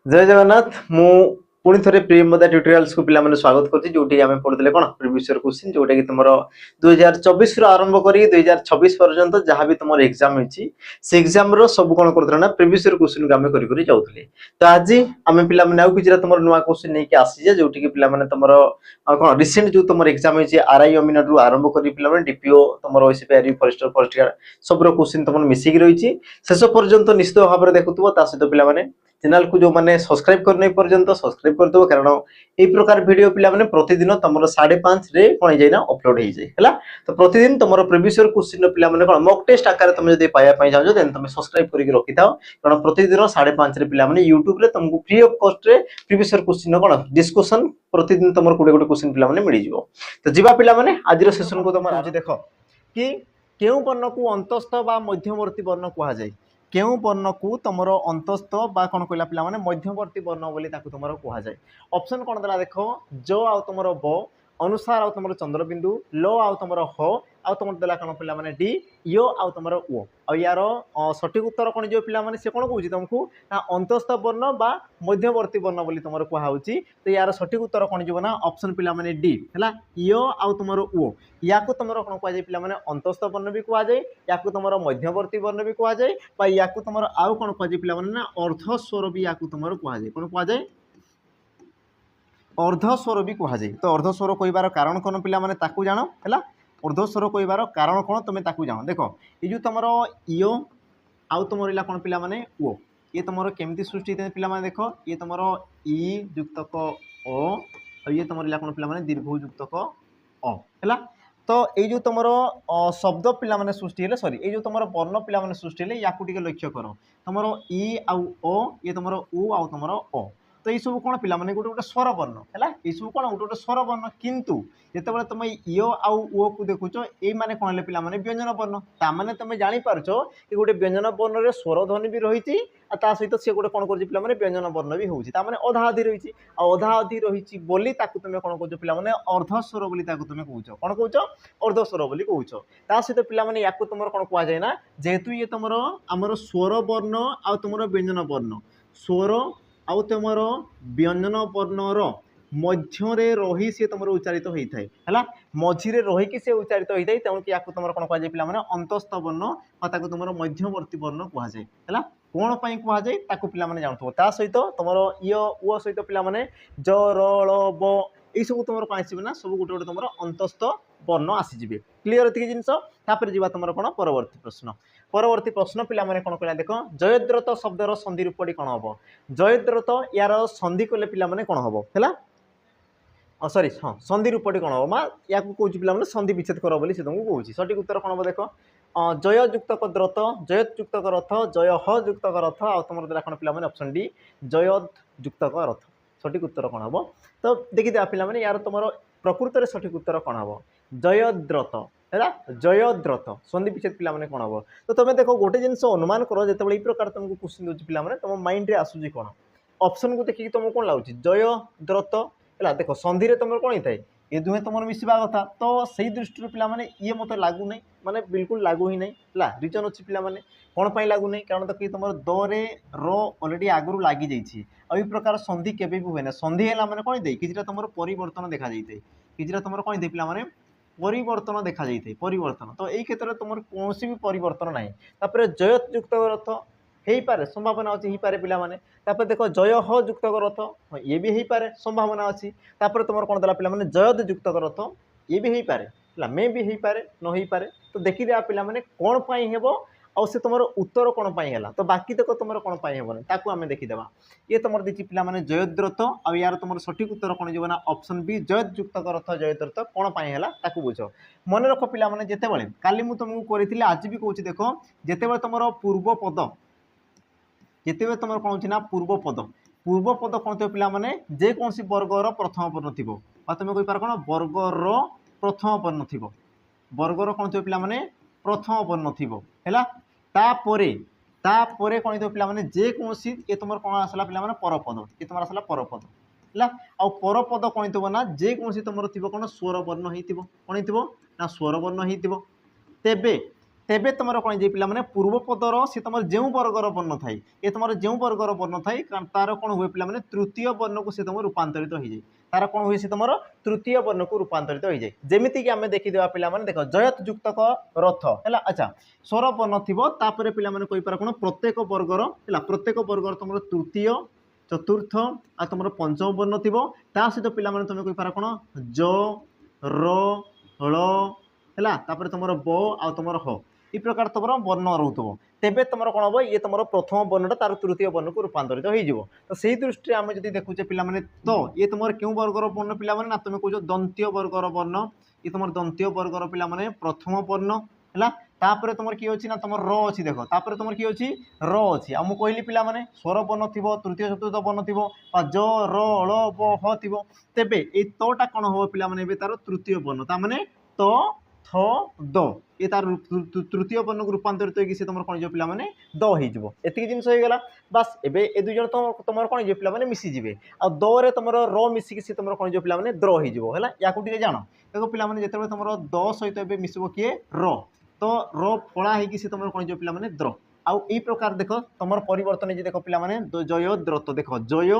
जय जगन्नाथ मु पुणी थे प्रियमदा ट्यूटोरियल्स को पिला स्वागत करछि जोटी आमे पढुतले कोन प्रीवियस ईयर क्वेश्चन जोटा कि तुमरो 2024 रो आरंभ करी 2026 पर्यंत जहां भी तुमरो एग्जाम होछि से एग्जाम रो सब कोन करथरा ना प्रीवियस ईयर क्वेश्चन को आमे करी करी जाउथले। तो आज आमे पिला माने आउ किछरा तुमरो नुवा क्वेश्चन नै कि आसी जे जोटी कि पिला माने तुमरो कोन रिसेंट जो तुमरो एग्जाम होछि आरआई अमिनट रो आरंभ करी पिला माने डीपीओ तुमरो ओसीपीआर फॉरेस्टर फॉरेस्ट गार्ड सब रो क्वेश्चन तुमरो मिसिक रहिछि शेष पर्यंत निश्चित भाव रे देखुतबो ता सहित पिला माने चैनल को जो माने सब्सक्राइब करने पर्यंत सब्सक्राइब कर दो कारण ए प्रकार वीडियो पिला माने प्रतिदिन तमरो 5:30 रे कोन जाय ना अपलोड हे जाय हला। तो प्रतिदिन तमरो प्रीवियस ईयर क्वेश्चन पिला माने कोन मॉक टेस्ट आकार तुम जदि पाया पई जाओ देन तुम सब्सक्राइब करके रखि थाओ कारण प्रतिदिन 5:30 रे पिला माने YouTube रे तुमको फ्री ऑफ कॉस्ट रे प्रीवियस ईयर क्वेश्चन कोन डिस्कशन प्रतिदिन तमरो कोडे कोडे क्वेश्चन पिला माने मिली जिवो। तो जीवा पिला माने आज रो सेशन को तमरो आज देखो कि केउ वर्ण को अंतस्थ बा मध्यवर्ती वर्ण कहा जाय केउ वर्ण को तुमर अंतस्थ बा कौन कहला पिला माने मध्यवर्ती वर्ण बोली ताकू तुमर कहा जाय। ऑप्शन कौन देला देखो ज आउ तुमर ब अनुसार आउ तुमर चंद्रबिंदु ल आउ तुमर ह आउ तुमर देला कौन पिला माने डी यो आउ तुमर ओ आ यार सठिक उत्तर कौन जो पिला माने से कौन कहूची तुमको ना अंतस्थ वर्ण बा मध्यवर्ती वर्ण बोली तुमर कहा होची। तो यार सठिक उत्तर कौन जीव ना ऑप्शन पिला माने डी हैला यो आउ तुमर ओ याकू तुमर कौन कहा जाय पिला माने अंतस्थ वर्ण भी कहा जाय याकू तुमर मध्यवर्ती वर्ण भी कहा जाय बा याकू तुमर आउ कौन कहा जाय पिला माने ना अर्ध स्वर भी याकू तुमर कहा जाय कौन कहा जाय अर्ध स्वर भी कहा जाय। तो अर्ध स्वर कहबार कारण कौन पिला माने ताकू जानो हैला अर्ध स्वर कहबार कारण कौन तुम ताकू जानो देखो ये जो तुमर यो आउ तुमर इला कौन पिला माने ओ ये तुमर केमती सृष्टि होते पिला माने देखो ये तुमर ई युक्तक ओ और ये तुमर इला कौन पिला माने दीर्घ युक्तक अ हैला। तो ये जो तुमर शब्द पिला माने सृष्टि हेले सॉरी ये जो तुमर वर्ण पिला माने सृष्टि हेले याकू टिके लक्ष्य करो तुमर ई आउ ओ ये तुमर उ आउ तुमर ओ तो ये सब कौन पिला माने गोटे गोटे स्वर वर्ण है ये सब कौन गोटे गोटे स्वर वर्ण किंतु जितेबाला तुम यो आउ ओ को देखुच ये माने कौन है पिला माने व्यंजन वर्ण तामाने तुम जानी पारछ कि गोटे व्यंजन वर्ण रे स्वर ध्वनि भी रही ता सहित सी गोटे कौन कर पिला माने व्यंजन वर्ण भी होउछि तामाने अधा अधि रही अधा अधि रही बोली ताकू तुम कौन कहछ पिला माने अर्ध स्वर बोली ताकू तुम कहूछ कौन कहूछ अर्ध स्वर बोली कहूछ ता सहित पिला माने याकू तुमर कौन कहा जाय ना जेहेतु ये तुमर हमर स्वर वर्ण आ तुमर व्यंजन वर्ण स्वर आउ तुमर व्यंजन वर्णर मध्य रही सी तुम उच्चारित होता है मझीरे रहीकि सी उच्चारित होता है तेणुक या तुम कौन कह पाने अंतस्थ वर्ण तुम मध्यवर्ती वर्ण कहुए है कौन पाई कहुए ताकू पे जानू ता सहित तुम य ओ सहित पे ज र ब यही सब तुम कौन आसवे ना सब गोटे गोटे तुम अंतस्थ वर्ण आसीजे क्लीयर ये जिनस जी तुम कौन परवर्ती प्रश्न पिला माने कौन कहला देख जयद्रथ शब्दर संधि रूपटी कौन हम जयद्रथ यार संधि कले पिला माने कौन हम है सॉरी हाँ संधि रूपटी कौन हम माँ या कौन पे संधि विच्छेद कर बोली से तुमको कौन सठिक उत्तर कौन हम देख जय युक्तक द्रथ जयत युक्तक रथ जय ह युक्तक रथ आ तुम देला कौन पे ऑप्शन डी जयद युक्तक रथ सठिक उत्तर कौन हम। तो देखी पे यार तुम प्रकृत में सठिक उत्तर कौन हम जयद्रथ है जयद्रथ संधि विच्छेद पिला माने कौन हम। तो तुम देखो गोटे जिनस अनुमान कर जो प्रकार तुमको क्वेश्चन दूसरी पिला तुम माइंड रे आसूची कौन ऑप्शन को देखिए तुमको कौन लगुच जयद्रथ है देख संधि रे तुम कौन होता है ये दुहे तुम मिसवा कथा तो सही दृष्टि पिला माने ये मत लागू नहीं माने बिल्कुल लागू ही नहीं है रिजन अच्छी पिला माने कौन पाई लागू नहीं कारण देखिए तुम दे ऑलरेडी आगु लगी जाइए और प्रकार संधि केबे भी हुए ना संधि है माने कौन दे कि तुम परिवर्तन देखा जाए कि तुम कौन दे पिला माने परिवर्तन देखा जाए परिवर्तन तो यही क्षेत्र में तुम कौन भी परिवर्तन ना जयत युक्त रथ हो पारे संभावना अच्छी पारे पिला माने देख जय ह युक्तक रथ ये भी हो पारे संभावना अच्छी तुम कौन देला पिला माने जयद युक्तक रथ ये भी हो पारे मे भी हो पारे न हो पारे तो देखी दिया पिला माने कौन पाई हेबो और से तुम उत्तर कौन पाई है तो बाकी तक तुम कौन पाई हेबनी ताकू आम देखीदेवा ये तुम देखिए पिला माने जयद्रथ आ यार तुम सठिक उत्तर कौन जीव ना ऑप्शन बी जयद युक्तक रथ जयद्रथ कौन पाई है ताकू बुझ मन रख पिला माने जेतेबेले काली मु तुमको करी आज भी कहूँ देख जेतेबेले तुम पूर्व पद जिते तुम कौन होना पूर्व पद कौन थे पिला माने जेकोसी वर्गर प्रथम वर्ण थी तुम कहींपार कौन वर्गर प्रथम वर्ण थी वर्गर कौन थे पिला माने प्रथम वर्ण थी है तापर कौन थे पिला माने जेकोसी ये तुम कौन आसला पिला माने परपद ये तुम आसला परपद है आ परपद कौन थो ना जेकोसी तुम थी कौन स्वर वर्ण हो कौन हो ना स्वर वर्ण हो तेबे तेबे तुम कौन जे पिला माने पूर्वपदर सी तुम जो वर्गर वर्ण थाए ये तुम जो वर्गर वर्ण थाए तार कौन हुए पिला माने तृतीय वर्ण को सी तुम रूपांतरित हो जाए तार कौन हुए सी तुम तृतीय वर्ण को रूपांतरित हो जाए जमीती आम देखीदा पिला माने देख जयत युक्तक रथ है अच्छा स्वर वर्ण थी पिला माने कहि पार कौन प्रत्येक वर्गर है प्रत्येक वर्गर तुम तृतीय चतुर्थ आ तुम पंचम वर्ण थी सहित पिला माने तुम कहि पार कौन ज र हल है तुम ब आ तुम ह ई प्रकार तुम वर्ण रोथब तेबे तुम कौन हम ये तुम प्रथम वर्णटा तार तृतीय वर्ण को रूपांतरित हो तो सही दृष्टि आम जब देखुचे पे तो ये तुम क्यों वर्गर वर्ण पे ना तुम कौच दंत्य वर्गर वर्ण ये तुम दंत्य वर्गर पे प्रथम वर्ण है तापर तुम किए अच्छी ना तुम र अच्छी देख तापर तुम किए अच्छी र अच्छी आ मुझे कहली पे स्वर वर्ण थी तृतीय चतुर्थ वर्ण थी ज र ळ ब ह थी तेबे ये तटा कौन हम पे तार तृतीय वर्ण ताने तो थ द ये तार तृतीय वर्ण को रूपांतरित होगी तुम कौन पे द हो जिनस होगा बास एबे ए दुई जन तुम कौन पे मिसीजे आ दे तुम र मिसिकी तुम कौन पे द्र होगा या जान देखो पे जो तुम द सहित मिसब किए र तो र फला होगी तुम कौन पे द्र आउ ई प्रकार देख तुम परिवर्तन देख पे जय द्रत देख जय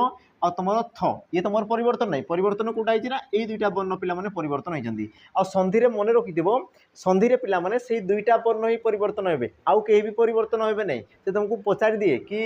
आ तुम थ ये तुम परिवर्तन नहीं परिवर्तन कौटा है ये दुईटा वर्ण पे परिवर्तन होती आ संधि मन रखि संधि पे से दुईटा वर्ण ही परिवर्तन हे आउ कहीं भी परिवर्तन हे नहीं से तुमको पचारि दिए कि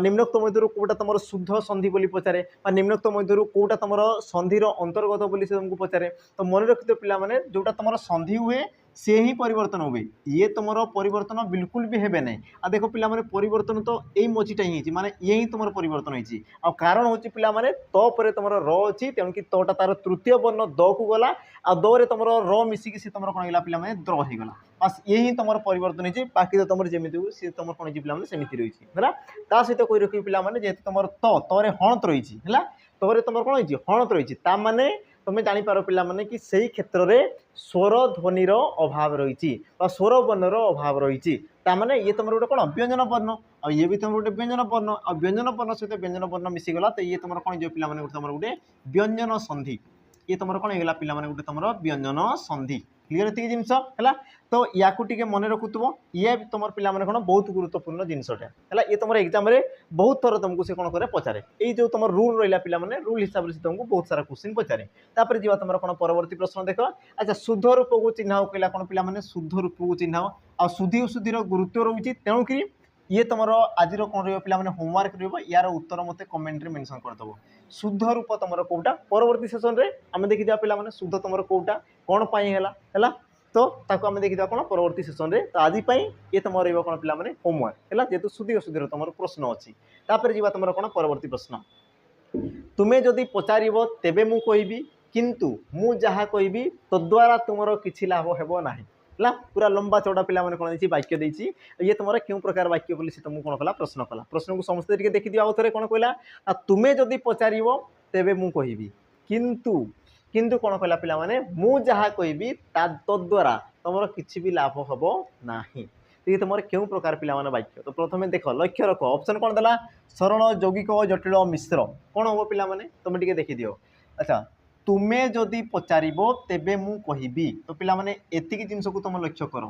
निम्नोक्त मध्य कौटा तुम शुद्ध संधि बोली पचारे निम्नोक्त मध्य कौटा तुम संधिर अंतर्गत बोली से तुमको पचारे तो मन रखि पे जोटा तुम संधि हुए से ही परिवर्तन हुए ये तुम परिवर्तन बिल्कुल भी हेबे नहीं आ देखो पिला माने परिवर्तन तो यही मझीटा ही माने ये ही तुम परिवर्तन होती आ कारण हूँ पिला माने तो पर तुम र अच्छी तेणु कि तटा तार तृतीय वर्ण द को गला आ दे तुम र मिसिकी सी तुम कौन होगा पिला माने द्र होगा बस ये ही तुम परिवर्तन होती बाकी तो तुम जमी सी तुम कौन पिला सेमती रही है सहित कोई रखी पिला माने जेहेतु तुम तरे हणत रही है तोरे तुम कौन होती हणत रही ताने तुम्हें जापर पे कि सही क्षेत्र में स्वर ध्वनिर अभाव रही स्वर वर्णर अभाव रही ताने ये तुम गोटे कौन व्यंजन वर्ण और ये भी तुम गोटे व्यंजन वर्ण और व्यंजन वर्ण सहित व्यंजन वर्ण मिसीगला तो ये तुम कौन जो पे तुम गोटे व्यंजन संधि ये तुम कौन होगा पे गोटे तुम व्यंजन संधि क्लीयर ये जिनस है तो या मन रखुव ये तुम पे कौन बहुत गुरुत्वपूर्ण जिनसटा है ये तुम एग्जाम बहुत थर तुमको से कौन करे पचारे ये जो तुम रूल रहा पे रूल हिसाब से तुमको बहुत सारा क्वेश्चन पचारे तापर जी तुम कौन परवर्ती प्रश्न देख अच्छा शुद्ध रूप को चिन्ह कहला कौन पे शुद्ध रूप को चिन्ह आ शुद्धि अशुद्धि गुरुत्व रोचे तेणुक ये तुम आज कौन पे होमवर्क यार उत्तर मत कमेंट रे मेंशन करदेव शुद्ध रूप तुम कौटा परवर्ती सेसन रे आम देखा पे शुद्ध तुम कौटा कौन पाई है तो ताको आम देखा कौन परवर्ती सेसन रे तो आज ये तुम रहा कौन पे होमवर्क है जेहतु शुद्धि अशुद्धि तुम प्रश्न अच्छी तापर जी तुम कौन परवर्ती प्रश्न तुम्हें जदि पचार तेबे मु कहबी किंतु मु जहा कहबी तद्वारा तुमर किछि लाभ हेबो नाही है पूरा लंबा चौड़ा पिला मैंने कौन वाक्य देती ये तुम क्यों प्रकार वाक्य बोली से तुमको कौन कला प्रश्न को समस्त देखी दिया थे कौन कहला तुम्हें जदि पचार तेबे मु कहबी किंतु किंतु कौन कहला पिला माने मु जहा कहबी तद्वारा तुमर किछि भी लाभ हेबो नाही ये तुम क्यों प्रकार पिला माने वाक्य तो प्रथम देख लक्ष्य रख ऑप्शन कौन देला सरल यौगिक जटिल मिश्र कौन हम पिला माने तुम टिके देखी दियो अच्छा तुम्हें जदि पचार तेबे मु कहबी तो पिला माने एतिकी जिनस को तुम लक्ष्य कर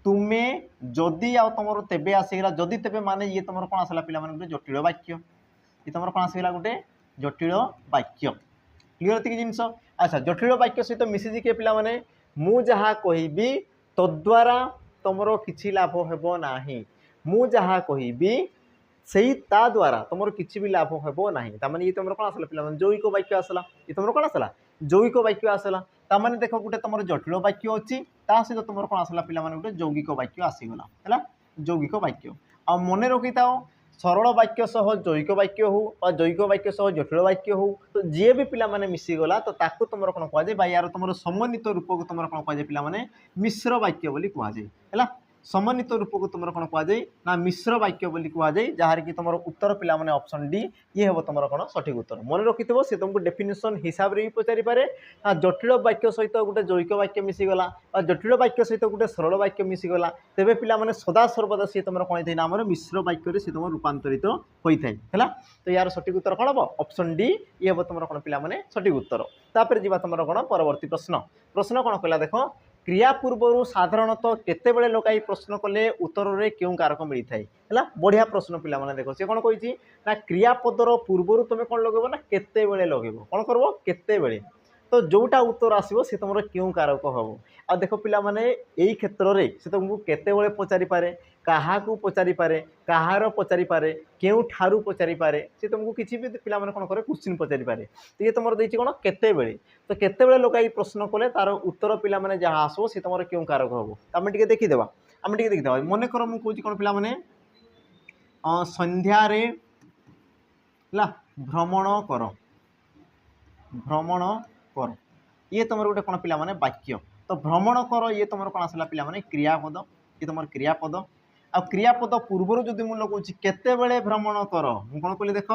तुम्हें जदि आ तुम तेबे आसीगला जदि तेबे माने ये तुम कौन आसला पिला माने गोटे जटिल वाक्य ये तुम कौन आसीगला गोटे जटिल वाक्य क्लीयर एतिकी जिनस अच्छा जटिल वाक्य सहित मिसिजी के पिला माने मु जहा कहबी तद्वारा तुमर किछि लाभ हेबो नाही मु जहा कहबी सही ता द्वारा तुम किसी भी लाभ हेबो नाही तामाने ये तुम कौन आसला पिला जैविक वाक्य आसला ये तुम कौन आसला जैविक वाक्य आसला तामाने देख गोटे तुम जटिल वाक्य अच्छी सहित तुम कौन आसला पिला गोटे यौगिक वाक्य आसीगला है यौगिक वाक्य आ मन रखी था सरल वाक्य सह जैविक वाक्य हो जैविक वाक्य सह जटिल वाक्य हो तो जी भी पिला माने मिसीगला तो ताकू तुम कौन कहुए यार तुम समन्वित रूप को तुम कौन कहुए पिला माने मिश्र वाक्य बोली कहुए है समन्वित रूप को तुम कौन कहुए ना मिश्र वाक्य बोली कहुए जहाँ कि तुम उत्तर पिला माने ऑप्शन डी ये हम तुम कौन सठिक उत्तर मन रखि से तुमको डेफिनेशन हिसाब से भी पचारि पारे जटिल वाक्य सहित गोटे जैविक वाक्य मिसीगला और जटिल वाक्य सहित गोटे सरल वाक्य मिसीगला तेरे पिला माने सदा सर्वदा सी तुम कौन होता है मिश्र वाक्य सी तुम रूपांतरित होता है तो यार सठिक उत्तर कौन हम ऑप्शन डी ये हम तुम कौन पिला माने सठिक उत्तर तापर जी तुम कौन परवर्ती प्रश्न प्रश्न कौन कहला देख क्रिया पूर्वर साधारणतः केतेबेले लगाई प्रश्न कले उत्तर में क्यों कारक मिलता है बढ़िया प्रश्न पिला माने देखो सी कौन कही ना क्रियापदर पूर्वर तुम कौन लगेब ना केतेबेले लगेब कौन करब केतेबेले तो जोटा उत्तर आसो सी तुम क्यों कारक हम आ देख पिला माने एई क्षेत्र में से तुमको केतेबेले पचारि पारे काहाकू पचारि पारे कहार पचारि पारे केउ ठारू पचारि पारे से तुमको किसी भी पिला माने कौन करे क्वेश्चन पचारि पारे तो ये तुम देछि कौन केतेबेले तो केतेबेले लगाई प्रश्न कले तार उत्तर पिला माने जहाँ आसो सी तुम क्यों कारक हम आम टे देखीदेवा आम टे देखीदेवा मन कर मुझे कौन कौन पिला माने संध्यारे भ्रमण कर भ्रमण कर ये तुम गोटे कौन पिला माने वाक्य तो भ्रमण कर ये तुम कौन आसला पिला माने क्रियापद ये तुम क्रियापद आ क्रियापद पूर्वर जदि मुझे लगुच केतेबेले भ्रमण कर मुझे कौन कहली देख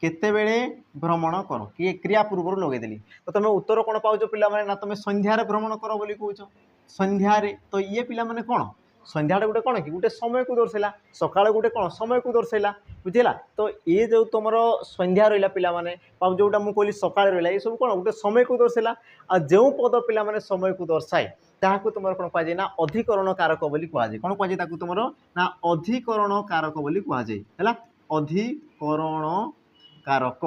केतेबेले भ्रमण कर किए क्रिया पूर्वर लगेदेली तो तुम उत्तर कौन पाउच पिला माने ना तुम संध्यारे भ्रमण कर बोली कहूच संध्यारे तो ये पिला माने कौन संध्याटा गोटे कौन कि गोटे समय को दर्शाइला सकाळ गोटे कौन समय को दर्शाइला बुझेगा तो ये जो तुम संध्या रहा पिला माने जोटा मुझे कहली सकाळ रहा ये सब कौन गोटे समय को दर्शाइला आ जो पद पिला माने समय को दर्शाए ताकू तुम कौन कहुए ना अधिकरण कारक बोली कहुए कौन कहुए तुम ना अधिकरण कारक बोली कहुए है अधिकरण कारक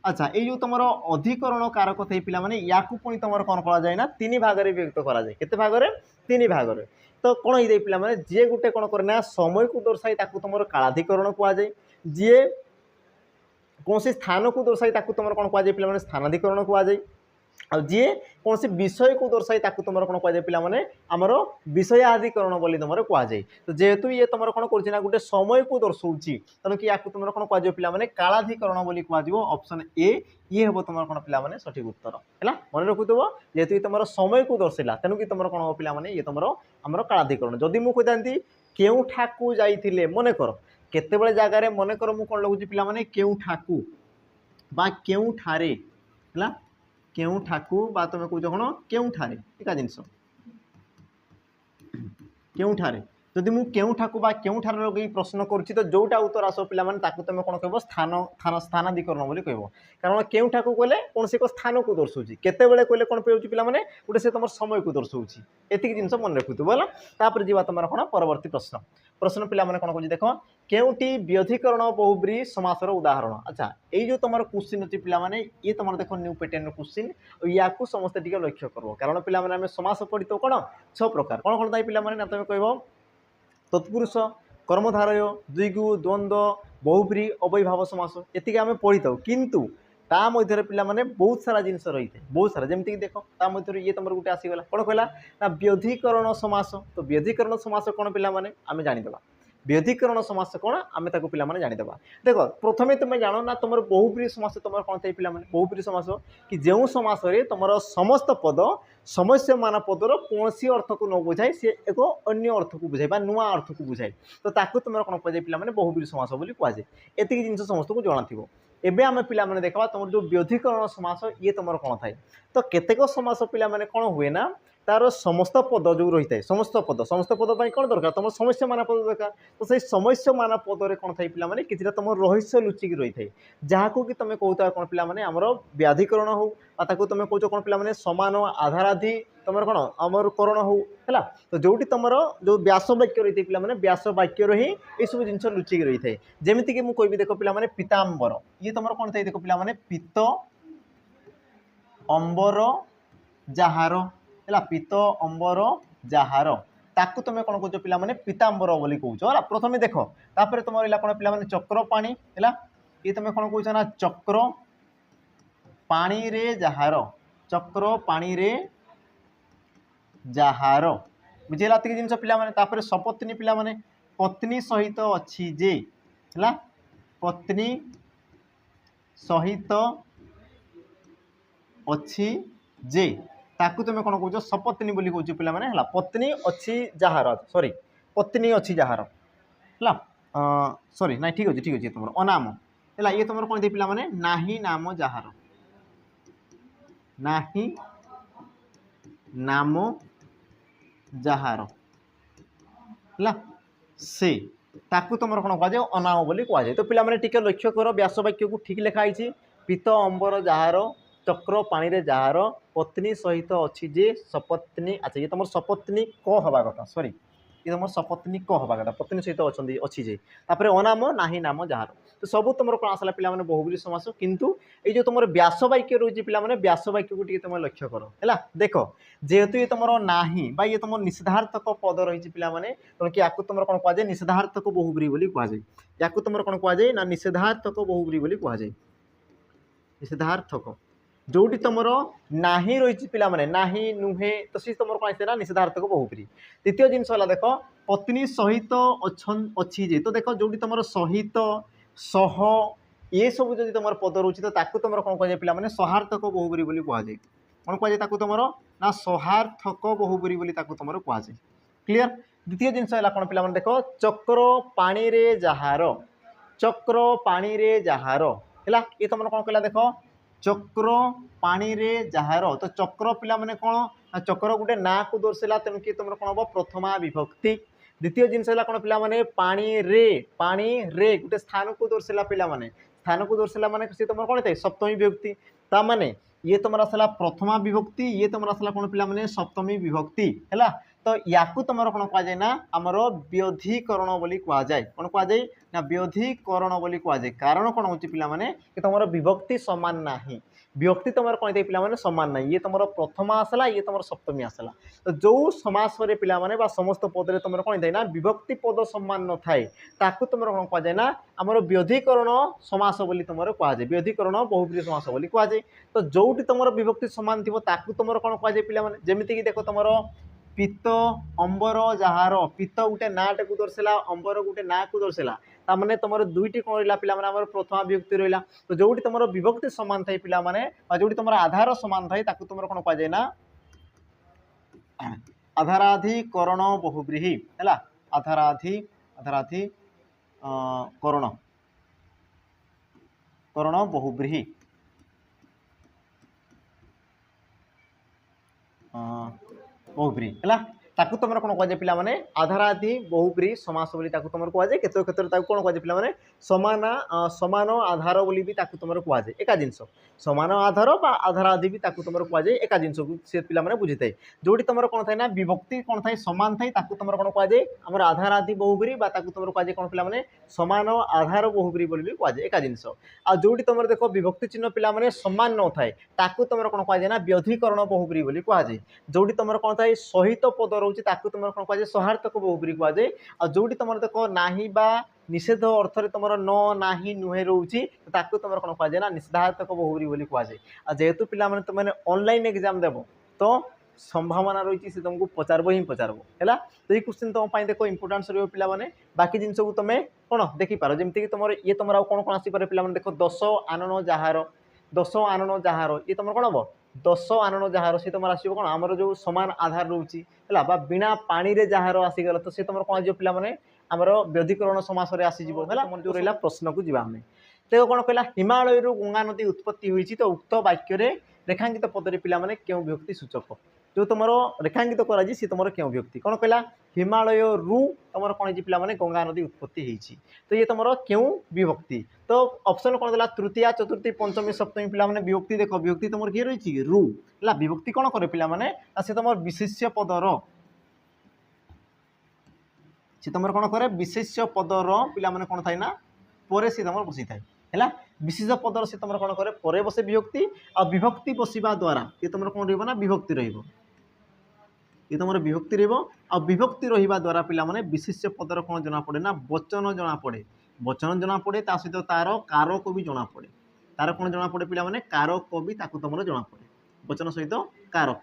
अच्छा ये जो तुम अधिकरण कारक थे पिला माने या पुणी तुम कौन करा जाए ना तीन भाग में व्यक्त करा जाए केते भाग में तीन भाग में तो कौन हो पिला माने जी गोटे कौन करे समय को दर्शाई तुम कालाधिकरण कहुए जी कौन स्थान को दर्शाई तुम कौन कहुए पिला माने स्थानाधिकरण कहुए आ जी कौन सी विषय को दर्शाई तुम कौन कहुए पिला माने आमर विषयाधिकरण बोली तुम कहुए तो जेहेतु ये तुम कौन कर गोटे समय को दर्शाऊँगी तेणुक या तुम कौन कहुए पिला माने कालाधिकरण बोली कहुए ऑप्शन ए ये हम तुम कौन पिला माने सठिक उत्तर है मन रखुव जेहेतु ये तुम समय को दर्शाइला तेणुक तुम कौन हम पिला माने ये तुम आमर कालाधिकरण जदि मुझे कहती केउठाकू जाइथिले मन कर केतेबेले जगार मन कर मुझे कौन लगुच पिला माने केउठाकू बा केउठारे है केउठाकू बा तुम कौच कौन केउठारे एका जिनस केउठारे जदि मुझे केउठाकू बा केउठारे लगे प्रश्न करुच्ची तो जोटा उत्तर आस पिला माने ताकू तुम कौन कह स्थान स्थानाधिकरण बोली कह कारण केउठाकू कहले कौन से स्थान को दर्शाऊँगी केतेबेले कहले कौन पे पिला माने गोटे से तुम समय को दर्शाऊँगी एतिक जिनस मन रखुव है तापर जीवा तुम कौन परवर्ती प्रश्न प्रश्न पिला माने कौन कह देख केउटी व्यधिकरण बहुब्री समासर उदाहरण अच्छा ये जो तुम क्वेश्चन अच्छी पिला माने ये तुम देख न्यू पैटर्न क्वेश्चन या समस्त टी लक्ष्य कर कारण पिला माने आम समास पढ़ी तो कौन 6 प्रकार कौन कौन पिला माने ना तुम कह तत्पुरुष कर्मधारय द्विगु द्वंद्व बहुब्री अवयभाव समास ये आम पढ़ी था किंतु ता मध्य पिला माने बहुत सारा जिनस रही है बहुत सारा जमीक देख ता मध्य ये तुम गोटे आसीगला कौन कहला ना व्यधिकरण समास तो व्यधिकरण समास कौन पिला माने आम जानीदेवा व्यधिकरण समास कौन आम ताको पिला माने जानीदेवा देख प्रथमे तुम जान ना तुम बहुब्री समास तुम कौन थे पिला माने बहुब्री समास कि जो समास तुम समस्त पद समस्यमान पदर कौन सी अर्थ को न बुझाए सी एक अन्य अर्थ को बुझाए नुआ अर्थ को बुझाए तो ताकू तुम कौन कहुए पिला माने बहुब्री समास बोली कहुए एतिक जिनस समस्त को जଣା थिबो एबे आम पिला माने देखा तुम जो व्यधिकरण समास ये तुम कौन थाए तो केतेक समास पिला माने कौन हुए ना तार समस्त पद जो रही है समस्त पद कौन दरकार तुम समस्या मान पद दरकार तो सही समस्या मान पदरे कौन थाई पिला माने किछिटा तुम रहस्य लुचिकी रही है जहाँ को कि तुम कहता कौन पिला माने आमर व्याधिकरण हो ताको तुम कौच कौन पिला माने समान आधाराधि तुम कौन आमर करण हो है तो जोटी तुम जो व्यास वाक्य रही है पिला माने व्यास वाक्य ही ये सब जिन लुचिकी रही है जमीक मुझे कह देख पिला माने पीताम्बर ये तुम कौन थे देख पिला माने पीत अंबर जार है पीत अंबर जार ताकू तुम कौन कह पिला माने पीताम्बर बोली कौच है प्रथम देख तापर तुम रहा कौन पिला माने चक्र पाणी है ये तुम कौन कौच ना चक्र पाणी रे जार चक्र पाणी रे जार बुझेगा ये जिन पिला माने तापर सपत्नी पिला माने पत्नी सहित अच्छी जे है पत्नी सहित अच्छी जे ताकू तुम कौन कौच सपत्नी बोली कौच पिला माने है पत्नी अच्छी जार सॉरी पत्नी अच्छी जार है सॉरी ना ठीक अच्छे तुम अनाम है ये तुम कौन थी पिला माने नाही नाम जार नाही नाम जार है से ताकू तुम कौन कह अनाम बोली कहुए तो पिला माने टिके लक्ष्य कर व्यास वाक्य को ठीक लिखाई पीत अंबर जार चक्र पानी रे जार पत्नी सहित अच्छी जे सपत्नी अच्छा ये तुम सपत्नी क हवा कथा सॉरी ये तुम सपत्नी क हवा कथा पत्नी सहित अच्छी जे तापर अनाम नाही नाम जार तो सब तुम कौन आसला पिला माने बहुब्री समास किंतु ये जो तुम व्यास वाक्य रही पिला माने व्यास वाक्य को तुम लक्ष्य कर है देख जेहेतु ये तुम नाही बा ये तुम निषेधार्थक पद रही पिला माने तेणु कि याकू तुम कौन कहुए निषेधार्थक बहुब्री बोली कहुए याकू तुम कौन कहुए ना निषेधार्थक बहुब्री बोली कहुए निषेधार्थक जोटी तुम नाही रही पिला माने नाही नुहे तो सी तुम कौन आसे निषेधार्थक बहुब्री द्वितीय जिनस देख पत्नी सहित अच्छी जे तो देख जोटी तुम सहित सह ये सब जो तुम पद रोचे तो ताकू तुम कौन कहुए पिला माने सहार्थक बहुब्री बोली कहुए कौन कहुए ताकू तुम ना सहार्थक बहुब्री बोली ताकू तुम कहुए क्लियर द्वितीय जिनस है कौन पिला माने देख चक्र पानी रे जहार चक्र पानी रे जहार है ये तुम कौन कहला देख चक्र पानी रे जहार तो चक्र पिला माने कौन चक्र गोटे ना को दर्शाला तेणु कि तुम कौन हम प्रथमा विभक्ति द्वितीय जिनस है कौन पिला माने पानी रे गोटे स्थान को दर्शाला पिला माने स्थान को दर्शाला माने सी तुम कौन थे सप्तमी विभक्ति ता माने ये तुम आसला प्रथमा विभक्ति ये तुम आसला कौन पिला माने सप्तमी विभक्ति है तो याकू तुम कौन कहुए ना आमर व्यधिकरण बोली कहुए कौन कहुए ना व्यधिकरण बोली कहुए कारण कौन हो पिला माने कि तुम विभक्ति समान ना विभक्ति तुम कौन थे पिला माने समान ना ये तुम प्रथमा आसला ये तुम सप्तमी आसला तो जो समास पिला माने बा समस्त पद में तुम कौन थे ना विभक्ति पद समान न थाए ताकू तुम कौन कहुए ना आमर व्यधिकरण समास बोली तुम कहुए व्यधिकरण बहुब्री समास बोली कहुए तो जोटी तुम विभक्ति समान थी ताकू तुम कौन कहुए पिला माने जेमिति देख तुम पित्त अंबर जहार पित्त गोटे नाटे को दर्शाला अंबर गोटे ना को दर्शाला ताने तुम दुईटी कौन रहा पिला माने प्रथमा विभक्ति रहा तो जोटी तुम विभक्ति समान थाई पिला माने जोटी तुम आधार समान थाई ताकू तुम कौन कहुए ना आधाराधिकरण बहुब्रीहि है आधाराधि करण करण बहुब्रीहि बहुब्री है ताकू तुम कौन कहुए पिला माने आधाराधि बहुब्री समास बोली ताकू तुम कहुए केत क्षेत्र कौन कहुए पिला माने समान समान आधार बोली भी ताकू तुम कहुए एका जिनस समान आधार बा आधाराधि भी ताकू तुम कहुए एका जिनस को से पिला माने बुझी थाए जोटी तुम कौन थाए ना विभक्ति कौन थाए समान थाए ताकू तुम कौन कहुए आमर आधाराधि बहुब्री बा ताकू तुम कहुए कौन पिला माने समान आधार बहुब्री बोली भी कहुए एका जिनस आ जोटी तुम देख विभक्ति चिन्ह पिला माने समान न थाए ताकू तुम कौन कहुए ना व्यधिकरण बहुब्री बोली कहुए जोटी तुम कौन थाए सहित पद रोचे ताकू तुम कौन कहुए सहार्थक बहुब्री कहुए आ जोटी तुम देख नाही बा निषेध अर्थ तुम न नाही नुहे रोचे ताकू तुम कौन कहुए ना निषेधार्थक बहुब्री बोली कहुए आ जेहेतु पिला माने तुम ऑनलाइन एग्जाम देव तो संभावना रही से तुमको पचारब ही पचारब है तो ये क्वेश्चन तुम देख इंपोर्टान्स रही पिला माने बाकी जिनस को तुम कौन देखिपार जमीक तुम ये तुम कौन कौन आसपे पिला देख दश आनन जहार ये तुम कौन हम दश आनन जहार सी तुम आसो कौन आमर जो समान आधार रोचे है बिना पानी रे जहार आसीगला तो सी तुम कौन आज पिला माने आमर व्यधिकरण समास आसीज जो रहा प्रश्न को जीवा आम देख कौन कहला हिमालय गंगा नदी उत्पत्ति होती तो उक्त वाक्य रेखांकित पदरे पिला माने क्यों विभक्ति सूचक जो तुम रेखांकित कर सी तुम क्यों विभक्ति कौन कहला हिमालय रु तुम कौन पिला माने गंगा नदी उत्पत्ति होती तो ये तुम क्यों विभक्ति तो ऑप्शन कौन देला तृतीया चतुर्थी पंचमी सप्तमी पिला माने विभक्ति देख विभक्ति तुम किए रही रु है विभक्ति कौन करे पिला माने से तुम विशेष्य पदर सी तुम कौन करे विशेष्य पदर पिला माने कौन थाए ना परे सी तुम बसी थाए है विशेष पदर से तुम कौन करे परे बसे विभक्ति आ विभक्ति बसवा द्वारा ये तुम कौन रहा विभक्ति ये तुम विभक्ति आ विभक्ति रहा द्वारा पिला माने विशेष्य पदर कौन जना पड़े ना वचन जना पड़े वचन जना पड़े ता सहित तार कारक भी जना पड़े तार कौन जना पड़े पिला माने कारक भी ताकू तुम जना पड़े वचन सहित कारक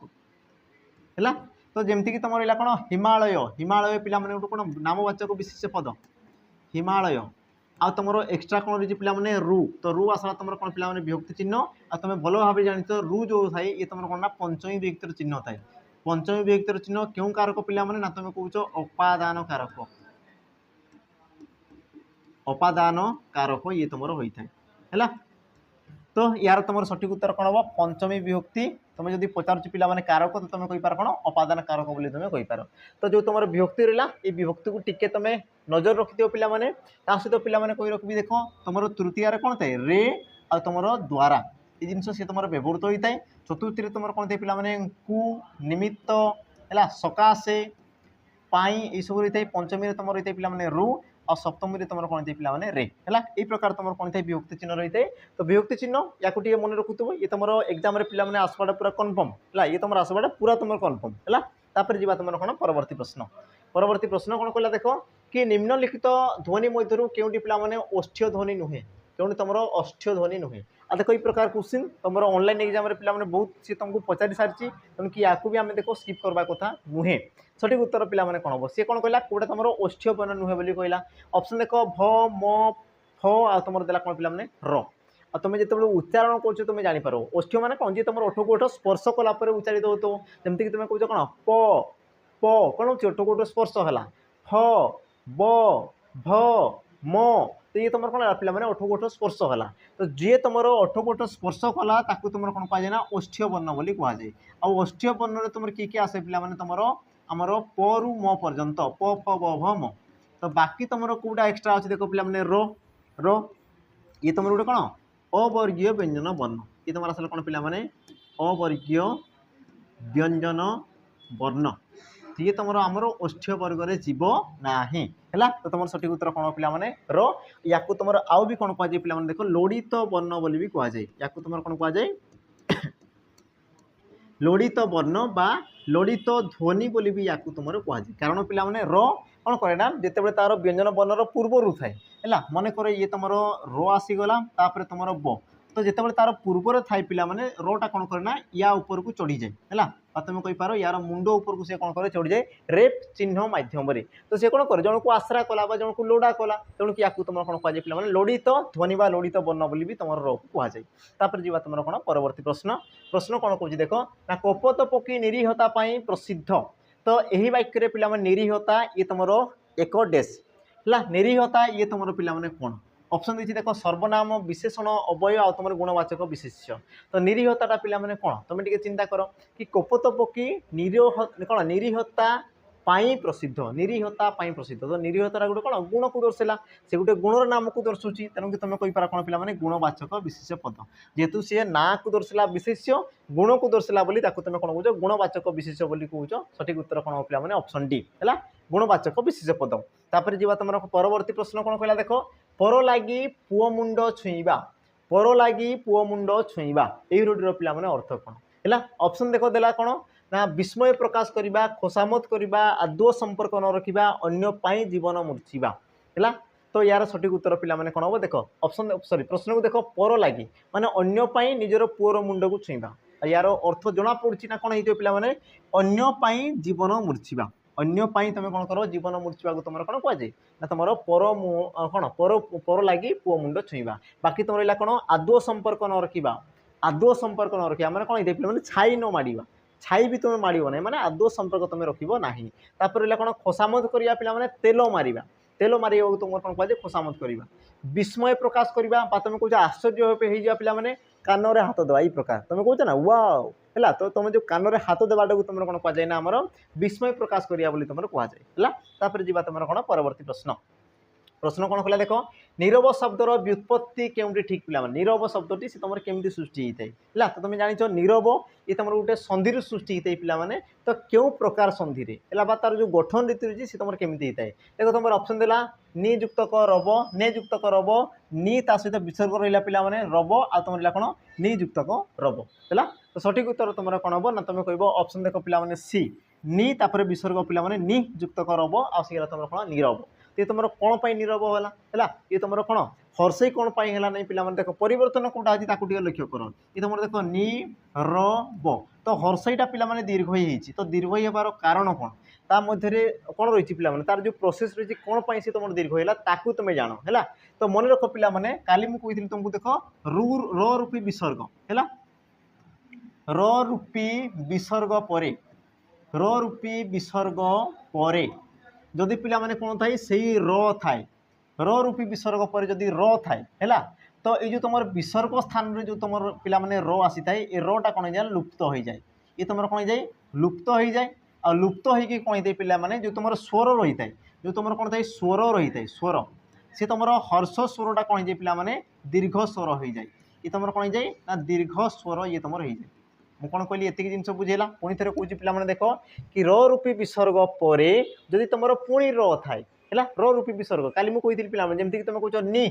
है तो जमती तुम रहा कौन हिमालय हिमालय पिला माने गोटे कौन नामवाचक विशेष पद हिमालय आ तुम एक्सट्रा कौन रही पिला माने रु तो रु आसला तुम कौन पिला माने विभक्ति चिन्ह आ तुम भल भाव जानी रु जो थाए ये तुम कौन ना पंचमी विभक्तिर चिन्ह थाए पंचमी विभक्तिर चिन्ह क्यों कारक पिला माने ना तुम कौच अपादान कारक ये तुम होता है तो यार तुम सठिक उत्तर कौन हम पंचमी विभक्ति तुम जो पचार पिला माने कारक तो तुम कहींपार कौन अपादान कारक बोली तुम कहींपार तो जो तुम विभक्ति रहा ये विभक्ति को टिके तुम नजर रखिथ पिला माने ता सहित पिला माने कही रखी देख तुम तृतीय कौन थे रे आ तुम द्वारा ये जिनस सी तुम व्यवहृत होता है। चतुर्थी तुम कौन थे पे कु निमित्त है सकाशे पाई ये सब रही है। पंचमी तुम रही है पे रु और सप्तमी तुम कौन थे पे रे है। ये प्रकार तुम कौन थे विभक्ति चिन्ह रही है। तो विभक्ति चिन्ह या मन रखुव ये तुम एग्जाम पे आसवाटा पूरा कन्फर्म है। ये तुम आसवाटा पूरा तुम कन्फर्म है। तापर जी तुम कौन परवर्ती प्रश्न कौन कहला देख कि निम्नलिखित ध्वनि मध्य क्योंटी पे ओष्ठ्य ध्वनि नुहे क्योंकि तुम ओष्ठ्य ध्वनि नुहे। आ देख ये प्रकार क्वेश्चन तुम ऑनलाइन एग्जाम पे बहुत सी तुमको पचारि सारी तेणु कि या भी आम देख स्किप करवा कथा नुहे। सठिक उत्तर पे कौन हम सी कौन कहला कौटा तुम ओष्ठ्य वर्ण नुहे बोली कहला। ऑप्शन देख भ म फ आ तुम देला कौन पे र आ तुम जो उच्चारण कर तुम जापर ओष्ठ्य मैंने कौन जी तुम ओठ को ओठ स्पर्श कलापर उच्चारित हो तो जमीक तुम कौच कौन प प कौन हो ओठ को ओठ स्पर्श है फ ब भ म तो ये तुम कौन पे ओठ को ओठ स्पर्श है। तो जी तुम ओठ को ओठ स्पर्श कला तुम कौन कह जाए ओष्ठ्य वर्ण बोली कहुए। आ ओष्ठ्य वर्ण तुम किए आसे पे तुम आमर प रु म पर्यंत प फ ब भ म। तो बाकी तुम कौटा एक्सट्रा अच्छे देख पे रो रो ये तुम गोटे कौन अवर्गीय व्यंजन वर्ण ये तुम आसले कौन पे अवर्गीय व्यंजन वर्ण। ये तुम आमर ओष्ठ्य वर्ग में जीव ना है। तो तुम सठिक उत्तर कौन पे रो या तुम आउ भी कौन कहुए पे देख लोड़ित वर्ण बोली भी कहुए। या तुम कौन कहुए लोड़ित वर्ण बा लोड़ित ध्वनि बोली भी या तुम कहुए। कारण पे रो कौन करे ना जिते तार व्यंजन वर्णर पूर्वर थाए है। मन कर ये तुम रो आसीगला तापर तुम ब तो जिते तार पूर्वर थाए पिला माने रोटा कौन करे ना या ऊपर को चढ़ी जाए है। तुम कहींपार यार मुंड ऊपर को सी कौन करे चढ़ी जाए रेप चिन्ह मध्यम। तो सी कौन करे जन को आश्रा कला जन को लोड़ा कला तेणु कि तुम कौन कहुए पे लोड़ित ध्वनि बा लोड़ित वर्ण बोली भी तुम रो को कहुए। तापर जी तुम कौन परवर्ती प्रश्न कौन कौन देख ना कपत पक्षी निरीहता प्रसिद्ध। तो यही वाक्य पे निरीहता ये तुम एक डेस है। निरीहता ये तुम पे कौन ऑप्शन देखिए देख सर्वनाम विशेषण अवय आ तुम गुणवाचक विशेष्य। तो निरीहता पे कौन तुम टे चिंता कर कि कपत पक्षी निरीह कौन निरीहता प्रसिद्ध निरीहता प्रसिद्ध। तो निरीहता गोटे कौन गुण को दर्शाला से गोटे गुणर नाम को दर्शाऊँ तेणु तुम कहींपार कौन पे गुणवाचक विशेष्य पद जेहेतु सी ना को दर्शाला विशेष्य गुण को दर्शाला बोली तुम कौन कह गुणवाचक विशेष्य बोली कौच। सठिक उत्तर कौन पे ऑप्शन डी है गुणवाचक विशेष्य पद। तापर जी तुम परवर्ती प्रश्न कौन कहला देख पर लगी पुओ मुंड छुईबा पर लगी पुओ मुंड छुईबा यही रूढ़ पे अर्थ कौन है। ऑप्शन देख देला कौन ना विस्मय प्रकाश करवा खोसामत करवा आदौ संपर्क न रखा अन्य जीवन मूर्छिबा है। तो यार सठिक उत्तर पे कौन हम देख ऑप्शन सॉरी प्रश्न को देख पर लगी माने अन्य निजर पुओर मुंड को छुईबा यार अर्थ जना पड़ी ना कौन हो पे अन्य जीवन मूर्छिबा अन्य तुम कौन कर जीवन मूर्छिबा तुम कौन कहुए ना तुम पर कौन पर लगी पुओ मुंड छुईबा। बाकी तुम रहा कौन आदौ संपर्क न रखा आदौ संपर्क न रखा मैंने कौन पे छाई न माड़ा छाई भी तुम माड़ ना मैंने आदौ संपर्क तुम रखो ना। तापर रहा कौन खोसामत करा पे तेल मारिबा तेल मारे तुम कौन कहुए खोसामत करवा। विस्मय प्रकाश करवा तुम कौच आश्चर्य हो पे कान में हाथ देवा ये प्रकार तुम कौच ना वाओ है। तो तुम जो कान में हाथ देवाटा को तुम कौन कहुए ना आमर विस्मय प्रकाश करा तुम कहुए। तापर जी तुम कौन परवर्ती प्रश्न कौन कहला देख नीरव शब्दर व्युत्पत्ति क्योंटी ठीक पे नीरव शब्दटी से तुम केमी सृष्टि होता है। तो तुम जान नीरव ये तुम गोटे संधि सृष्टि होता है पे तो क्यों प्रकार संधि है तार जो गठन रीति रही है तुम केमी होता है। देखो तुम ऑप्शन देला नि युक्तक रब ने युक्तक रब नि ता सहित विसर्ग रहा पे रब आ तुम रहा कौन नि युक्तक रब है। तो सठिक उत्तर तुम कौन हम ना तुम कह ऑप्शन देख पे सी नि तापर विसर्ग पे नि युक्तक रब आ तुम कौन नीरव। ये तुम कौन पर नीरव है ये तुम कौन हर्षई कौन है नहीं पे देख परिवर्तन कौटा अच्छी लक्ष्य कर ये तुम देख नि र ब तो हर्षईटा पे दीर्घई तो दीर्घई होबार कारण कौन ता मध्य कौन रही पे तार जो प्रोसेस रही कौन पर सी तुम दीर्घ है तुम जान है। तो मन रख पे काली मुझे कही तुमको देख र रूपी विसर्ग है र रूपी विसर्ग पर र रूपी विसर्ग पर जदि पिला माने कौन थाए से र थाए र रूपी विसर्ग पर जदि र थाए है तो ये जो तुम विसर्ग स्थान में जो तुम पिला माने र आसी थाए ये रटा कौन जाए लुप्त हो जाए ये तुम कौन जाए लुप्त हो जाए आ लुप्त होगी कौन होता है पिला माने जो तुम स्वर रही है जो तुम कौन थाए स्वर रही है स्वर सी तुम हर्ष स्वरटा कौन जाए पिला माने दीर्घ स्वर हो जाए ये तुम कौन जाए ना दीर्घ स्वर ये तुम हो जाए ମୁଁ କ'ଣ କହିଲି ଏତିକି ଜିନିଷ ବୁଝେଇଲା ପୁଣି ଥରେ କହୁଛି ପିଲାମାନେ ଦେଖ କି ର ରୂପୀ ବିସର୍ଗ ପରେ ଯଦି ତମର ପୁଣି ର ଥାଏ ହେଲା ର ରୂପୀ ବିସର୍ଗ କାଲି ମୁଁ କହିଥିଲି ପିଲାମାନେ ଯେମିତିକି ତମେ କହୁଛ ନି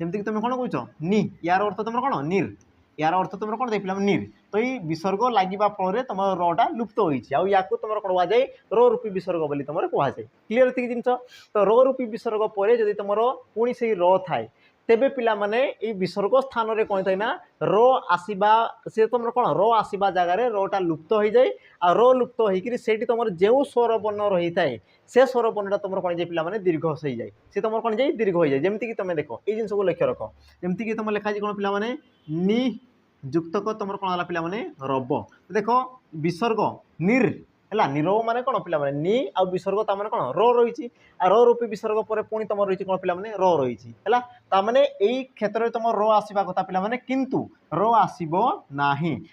ଯେମିତିକି ତମେ କ'ଣ କହୁଛ ନି ୟାର ଅର୍ଥ ତମର କ'ଣ ନିର୍ यार अर्थ तुम कौन देख निर तो ये विसर्ग लगे फल तुम रा लुप्त होती या तुम कौन कह जाए रो रूपी विसर्ग बोली तुम कहुए क्लीयर ये जिन तो रो रूपी विसर्ग पर जब तुम पुणी से र थाए तेबे पिला माने ये विसर्ग स्थान रे कौन थाए ना रो आसवा से तुम कौन रो आसवा जगार रोटा लुप्त हो जाए आ रो लुप्त होकर से तुम जो स्वर वर्ण रही थाए से स्वर वर्णटा तुम कौन जाए पिला दीर्घ हो जाए सी तुम कौन जाए दीर्घ हो जाए जमीक तुम देख ये जिन को लक्ष्य रख जमीक तुम लिखा कौन पिला नि जुक्तक तुम कौन है पिला रब देख विसर्ग निर है निरव माने कौन पिला नि आ विसर्ग ताने कौन रो रही रो रूपी विसर्ग पर पुणी तुम रही कौन पिला रो रही है ताने यही क्षेत्र में तुम रो आसवा कथा पिला किंतु रो आसब ना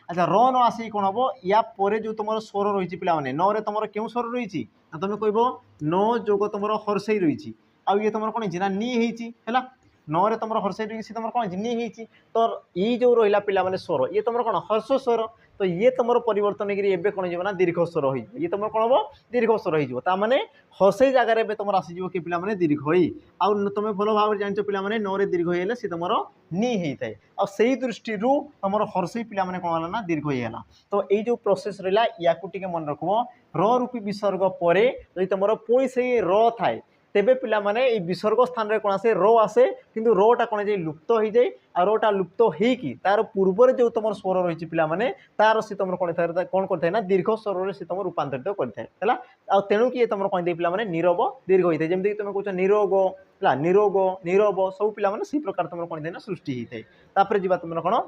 अच्छा रो न आसिक कौन हम या पर जो तुम स्वर रही पिला न रे तुम क्यों स्वर रही तुम कह न जोग तुम हर्षई रही आउ ये तुम कौन ना नि है न रे तुम हर्ष रही तुम कौन नि तो ये जो रहा पिला स्वर ये तुम कौन हर्ष स्वर तो ये तुम परिवर्तन कर कौन हो दीर्घ स्वर हो ये तुम कौन हम दीर्घ स्वर होने हर्षई जगार तुम आसीज कि पिला दीर्घ आउ तुम भल भाव जान पिला न रे दीर्घ होले सी तुम नि होता है आई दृष्टि तुम हर्षई पिला कौन है ना दीर्घ होगा तो ये जो प्रोसेस रहा या मन रख र रूपी विसर्ग पर तुम पुणी से र थाए तेबे पिला माने ये विसर्ग स्थान रे कौन आसे रो आसे किंतु रोटा कौन जाए लुप्त हो जाए आ रोटा लुप्त होगी तार पूर्व जो तुम स्वर रही पिला माने तार सी तुम कौन कौन करता है ना दीर्घ स्वर से तुम रूपांतरित करता है तेणु कि तुम कौन पिला माने नीरव दीर्घ होता है जमीक तुम कौच निरोग है निरोग नीरव सब पिला माने सी प्रकार तुम कौन ना सृष्टि होता है तापर जीवा तुम कौन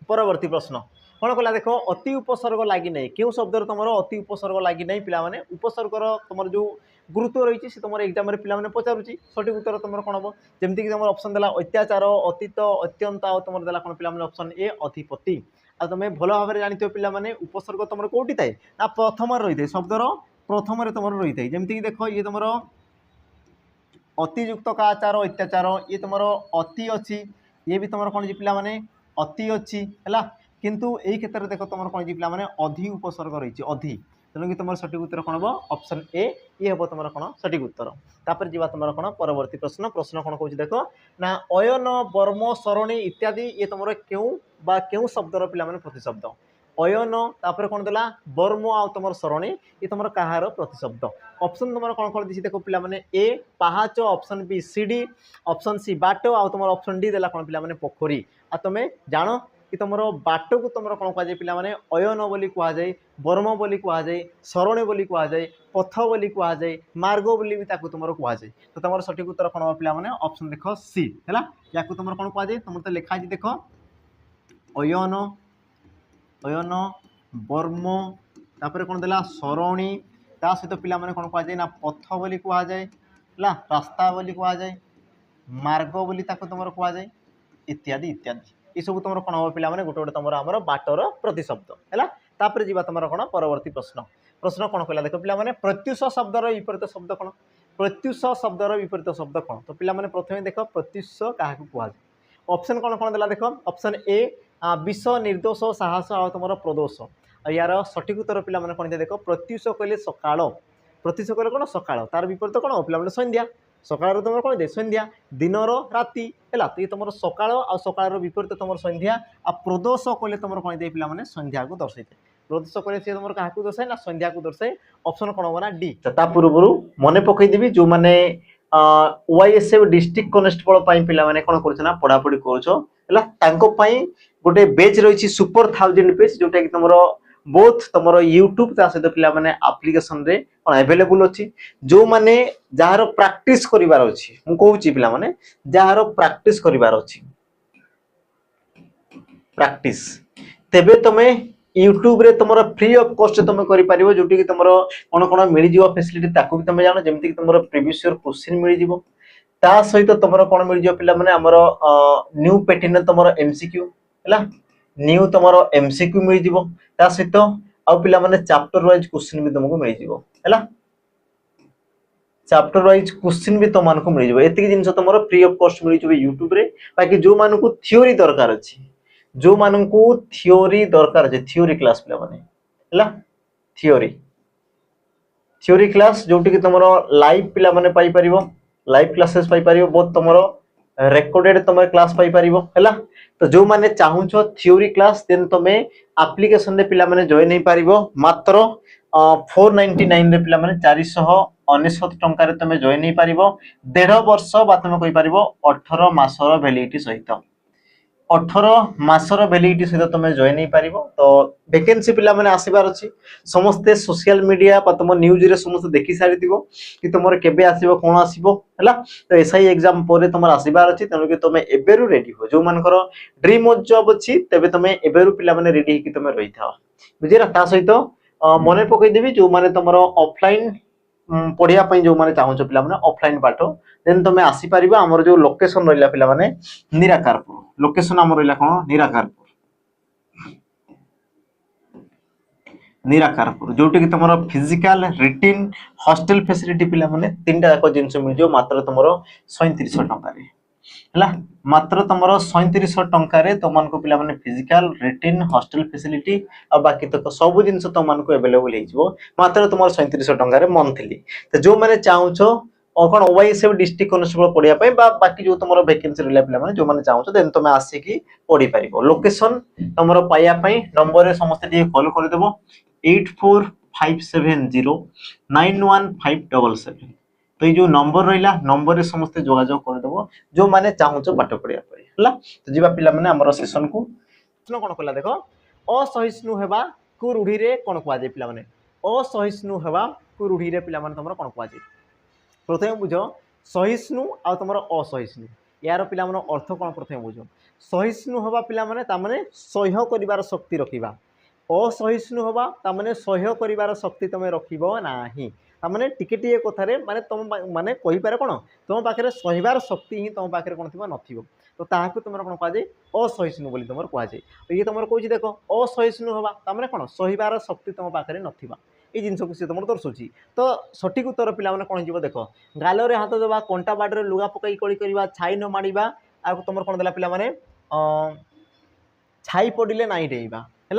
परवर्ती प्रश्न कौन कहला देख अति उपसर्ग लगी नहीं क्यों शब्द तुम अति उपसर्ग लगी नहीं पिला माने उपसर्गर तुम जो गुरुत्व रही है तुम एग्जाम पिला पचारूँ सठिक उत्तर तुम कौन हम जमीक तुम ऑप्शन देला अत्याचार अतीत अत्यंत आ तुम देला कौन पिला ऑप्शन ए अधिपति आ तुम भल भाव में जानते पिला उपसर्ग तुम कौटी थाए ना प्रथम रही है शब्दर प्रथम तुम रही है जमीक देख ये तुम अतियुक्त का आचार अत्याचार ये तुम अति अच्छी ये भी तुम कौन पिला अति अच्छी है किंतु यही क्षेत्र में देख तुम कौन पिला अधि उपसर्ग रही अधि तेणु कि तुम सठिक उत्तर कौन हम ऑप्शन ए ये हम तुम कौन सठिक उत्तर तापर जीवा तुम कौन परवर्ती प्रश्न प्रश्न कौन कौन देख ना अयन वर्म सरणी इत्यादि ये तुम क्यों शब्दर पिला प्रतिशब्द अयन तापर कौन देला वर्म आ तुम सरणी ये तुम कहार प्रतिशब्द ऑप्शन तुम कौन कौन दी देख पिला ए पाहाच ऑप्शन बी सीडी ऑप्शन सी बाट आ तुम ऑप्शन डी देला कौन पिला पोखरी आ तुम जान कि तुम बाट को तुम कौन कहुए पिला अयन बोली कहुए वर्म बोली कहुए सरणी बोली कहुए पथ बोली कहुए मार्ग बोली भी तुम कहुए तो तुम सठिक उत्तर कौन हम पिला ऑप्शन देख सी है या तुम कौन कहुए तुम तो लिखाई देख अयन अयन वर्म तापर कौन देला सरणी ता सहित पिला कौन कहुए ना पथ बोली कहुए रास्ता बोली कहुए मार्ग बोली तुम कहुए इत्यादि इत्यादि ये सब तुम कौन हम पिला गोटे गोटे तुम आम बाटर प्रतिशब्द है तापर जीवा तुम कौन परवर्ती प्रश्न प्रश्न कौन कहला देख पिला प्रत्युष शब्दर विपरीत शब्द कौन प्रत्युष शब्दर विपरीत शब्द कौन तो पिला प्रथम देख प्रत्युष क्या कहुए ऑप्शन कौन कौन देला देख ऑप्शन ए विष निर्दोष साहस आ तुम प्रदोष यार सठिक उत्तर पिला कौन देख प्रत्युष कहले सकाळ प्रत्युष कहले कौन सकाळ तार विपरीत कौन पिला संध्या सकाळ तुम कौन दे संध्या दिनर राति है तो ये तुम सकाळ आ सकाळ विपरीत तुम संध्या आ प्रदोष कहले तुम कौन दे पिला संध्या को दर्शाई प्रदोष कहले सी तुम क्या दर्शाए ना संध्या को दर्शाए ऑप्शन कौन हम ना डी पूर्व मन पकईदेवी जो मैंने ओआईएसएफ डिस्ट्रिक्ट कनेस्टेबल पे कौन कर पढ़ापढ़ी कर गोटे बेच रही सुपर 1000 पेज जोटा कि तुम बहुत तुम यूट्यूब ता सहित पिला माने एप्लिकेशन रे कौन अवेलेबल अच्छी जो माने जार प्रैक्टिस करिवार अच्छी मु कहूची पिला माने जार प्रैक्टिस करिवार अच्छी प्रैक्टिस तेबे तुम यूट्यूब रे तुम फ्री ऑफ कॉस्ट तुम करि परिबो जोटी कि तुम कौन कौन मिल जिवो फैसिलिटी ताकू भी तुम जानो जेमति कि तुम प्रीवियस ईयर क्वेश्चन मिल जिवो ता सहित तुम कौन मिल जिवो पिला माने हमर न्यू पैटर्न तुम एमसीक्यू हैला न्यू तुम एमसीक्यू मिल जिवो ता सहित आउ पिला माने चैप्टर वाइज क्वेश्चन भी तुमको मिल जिवो हैला चैप्टर वाइज क्वेश्चन भी तुमको मिल जाए एतिक जिन तुम फ्री ऑफ कॉस्ट मिल जाए यूट्यूब रे बाकी जो मानू थियोरी दरकार अच्छी जो मानू थियोरी दरकार अच्छे थियोरी क्लास पे है थियोरी थियोरी क्लास जोटि तुम लाइव पिला माने पाई परिबो लाइव क्लासेस पाई परिबो बहुत तुम रेकॉर्डेड तुम क्लास पाई परिबो हैला तो जो माने चाहूछो थियोरी क्लास देन तुमे एप्लीकेशन रे पिला माने जॉइन नहीं पारिबो मात्र 499 रे पिला माने 499 टंका रे तुमे जॉइन नहीं पारिबो 1.5 वर्ष बा तुमे कहि पारिबो 18 मासर वैलिडिटी सहित 18 मासर वैलिडिटी सहित तुम जॉइन नहीं पारिबो तो वैकेंसी पिला माने आसीबार अछि समस्ते सोशल मीडिया पा तुम न्यूज रे समस्त देखि सारि दिबो कि तुमर केबे आसीबो कोन आसीबो हैला तो एसआई एग्जाम पोरे तुमर आसीबार अछि तनो कि तुमे एबेरु रेडी हो जो मानकर ड्रीम जॉब अछि तबे तुमे एबेरु पिला माने रेडी कि तुमे रहि था बुझिरा ता सहित मने पकई देबी जो माने तुमर ऑफलाइन पढ़िया पई जो माने चाहू पिला माने ऑफलाइन पाठ देन तुमे आसी परिबा हमर जो लोकेशन रहिला पिला माने निराकारपुर लोकेशन हमर रहिला कोन निराकारपुर जोटी कि तुमर फिजिकल रिटिन हॉस्टल फैसिलिटी पिला माने तीनटा जाक जिंस मिल जो मात्र तुमर 3700 टंका रे हला मात्र तुमर 3700 टंका रे तुमनको पिला माने फिजिकल रिटिन हॉस्टल फैसिलिटी आ बाकी तक सब जिंस तुमनको अवेलेबल हे जिवो मात्र तुमर 3700 टंका रे मंथली तो जो माने चाहूछो कौन ओवाईएसएफ डिस्ट्रिक्ट कॉन्स्टेबल पढ़िया पई बा बाकी जो तुमर वैकेंसी रहला पिला माने जो माने चाहूछो देन तुमे आसी की पढ़ी परिबो लोकेशन तुमर पाया पई नंबर रे समस्त दी कॉल कर देबो 8457091577 तो ये जो नंबर रहिला नंबर रे समस्त जोगाजोग कर देबो जो माने चाहूछो पाठ पढ़िया पई हला तो जीवा पिला माने हमर सेशन को कोन कला देखो असहिष्णु हेबा को रूढ़ी रे कोन कुआ जे पिला माने असहिष्णु हेबा को रूढ़ी रे पिला माने तुमर कोन कुआ जे प्रथम बुझ सहिष्णु आ तुम असहिष्णु यार पिला मन अर्थ कौन प्रथम बुझ सहिष्णु हवा पिला माने तामने सह्य करिवार शक्ति रखिबा असहिष्णु हवा तामने सह्य करिवार शक्ति तमे रखिबो नाही तामने टिके टिके कथारे माने तुम माने कहि पारे कोन तुम पाखरे सहिबार शक्ति ही तुम पाखरे कोन थिबा नथिबो तो ताहाकु तुमर कोन कुआ जे असहिष्णु बोली तुमर कुआ जे ये तुमर कहूची देखो असहिष्णु हवा तामने कोन सहिबार शक्ति तुम पाखरे नथिबा ये जिनस को सी तुम दर्शाऊँ तो सठिक उत्तर पिला माने कौन जीव देख गाल हाथ देवा कंटा बाड़े लुगा पकई कड़ी करवा छाई न माड़ा आ तुम कौन देला पिला माने छाई पड़े ना डेइबा है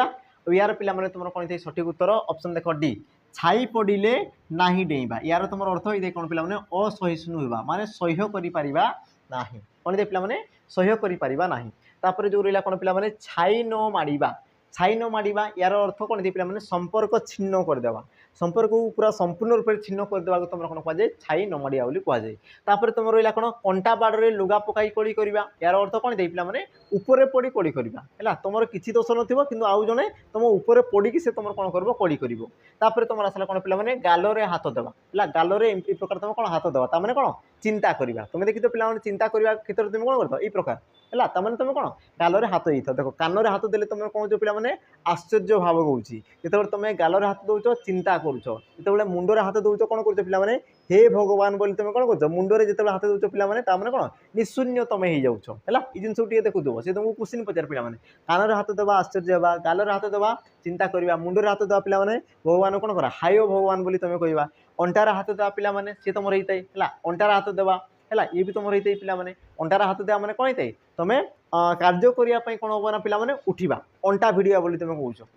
यार पिला माने तुम कौन सठिक उत्तर ऑप्शन देख डी छाई पड़े ना डेइबा यार तुम अर्थ ये कौन पिला माने असहिष्णु होगा माने सह्य करि परिबा नाही कौन दे पिला माने सह्य करि परिबा नाही तापर जो रहिला कौन पिला माने छाई न माड़ा छाई न माड़ा यार अर्थ कौन दे पिला माने संपर्क छिन्न करदेवा संपर्क को पूरा संपूर्ण रूप से छिन्न करदेवा तुम कौन कहुए छाई न माड़ा बोली कहुए तापर तुम रहा कौन कंटा बाड़े लुगा पकाई कड़ी करवा यार अर्थ कौन दे पिला माने ऊपर पड़ी कड़ी करवा है तुम किसी दोष नथिबो किंतु आउ जने तुम ऊपर पड़ी से तुम कौन कर कड़ी कर तापर तुम आसला कौन पिला माने गालरे हाथ देवा है गालरे एमती प्रकार तुम कौन हाथ देवा ताने कौन चिंता करवा तुम देखी तो पिला चिंता करवा क्षेत्र में तुम कौन कर प्रकार है तुम कौन गालरे हाथ देता देख कान हाथ देले तुम कौन जो पिला माने आश्चर्य भाव होउची जेतेबेले तुम गालरे हाथ दौच चिंता करुच जेतेबेले मुंडरे हाथ दौच कौन कर पिला माने हे भगवान बोली तुम कौन कर मुंडरे जेतेबेले हाथ दौच पिला माने तामाने कौन निशून्य तुम हो जाउछ है ये जिन टे देखुव सी तुमको क्वेश्चन पचार पिला माने कान हाथ देवा आश्चर्य हवा गालरे हाथ देवा चिंता करवा मुंडरे हाथ देवा पिला माने भगवान कौन कर हाय भगवान बोली तुम कहवा अंटार हाथ देवा पिला माने सी तुम रही है अंटार हाथ देवा है ये भी तुम रही पिला माने अंटार हाथ देवा माने कौन होता है तुम कार्य करने कौन हम ना पिला माने उठिबा अंटा भिड़िया बोली तुम कौच है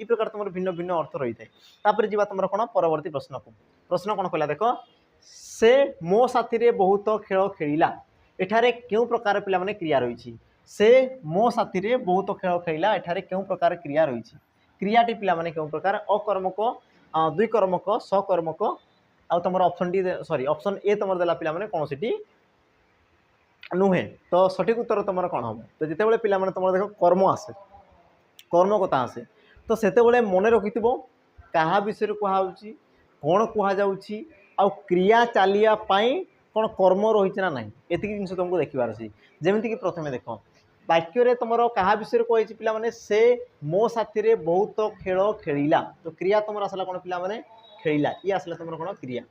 ये प्रकार तुम भिन्न भिन्न अर्थ रही है जी तुम कौन परवर्ती प्रश्न को प्रश्न कौन कहला देख से मो साथी बहुत खेल खेला एठारे क्यों प्रकार पिला माने क्रिया रही से मो साथी बहुत खेल खेला एठारे क्यों प्रकार क्रिया रही क्रियाटी पिला माने क्यों प्रकार अकर्मक द्विकर्मक सकर्मक आ तुम option D sorry option A तुम देला पिला माने कौन सी नुहे तो सठिक उत्तर तुम कौन हम तो जिते पिला माने तुम देख कर्म आसे कर्म कथा आसे तो सेते मन रखि क्या विषय कहुच्छी कौन कहुच्छी आ क्रिया चलिया कौन कर्म रही ना ना एति जिन तुमको देखार अच्छी जमीक प्रथम देख वाक्य तुम क्या विषय कही पिला माने से मो साथी बहुत खेल खेला तो क्रिया तुम आसला कौन पिला माने खेला ये आसला तुम कौन क्रिया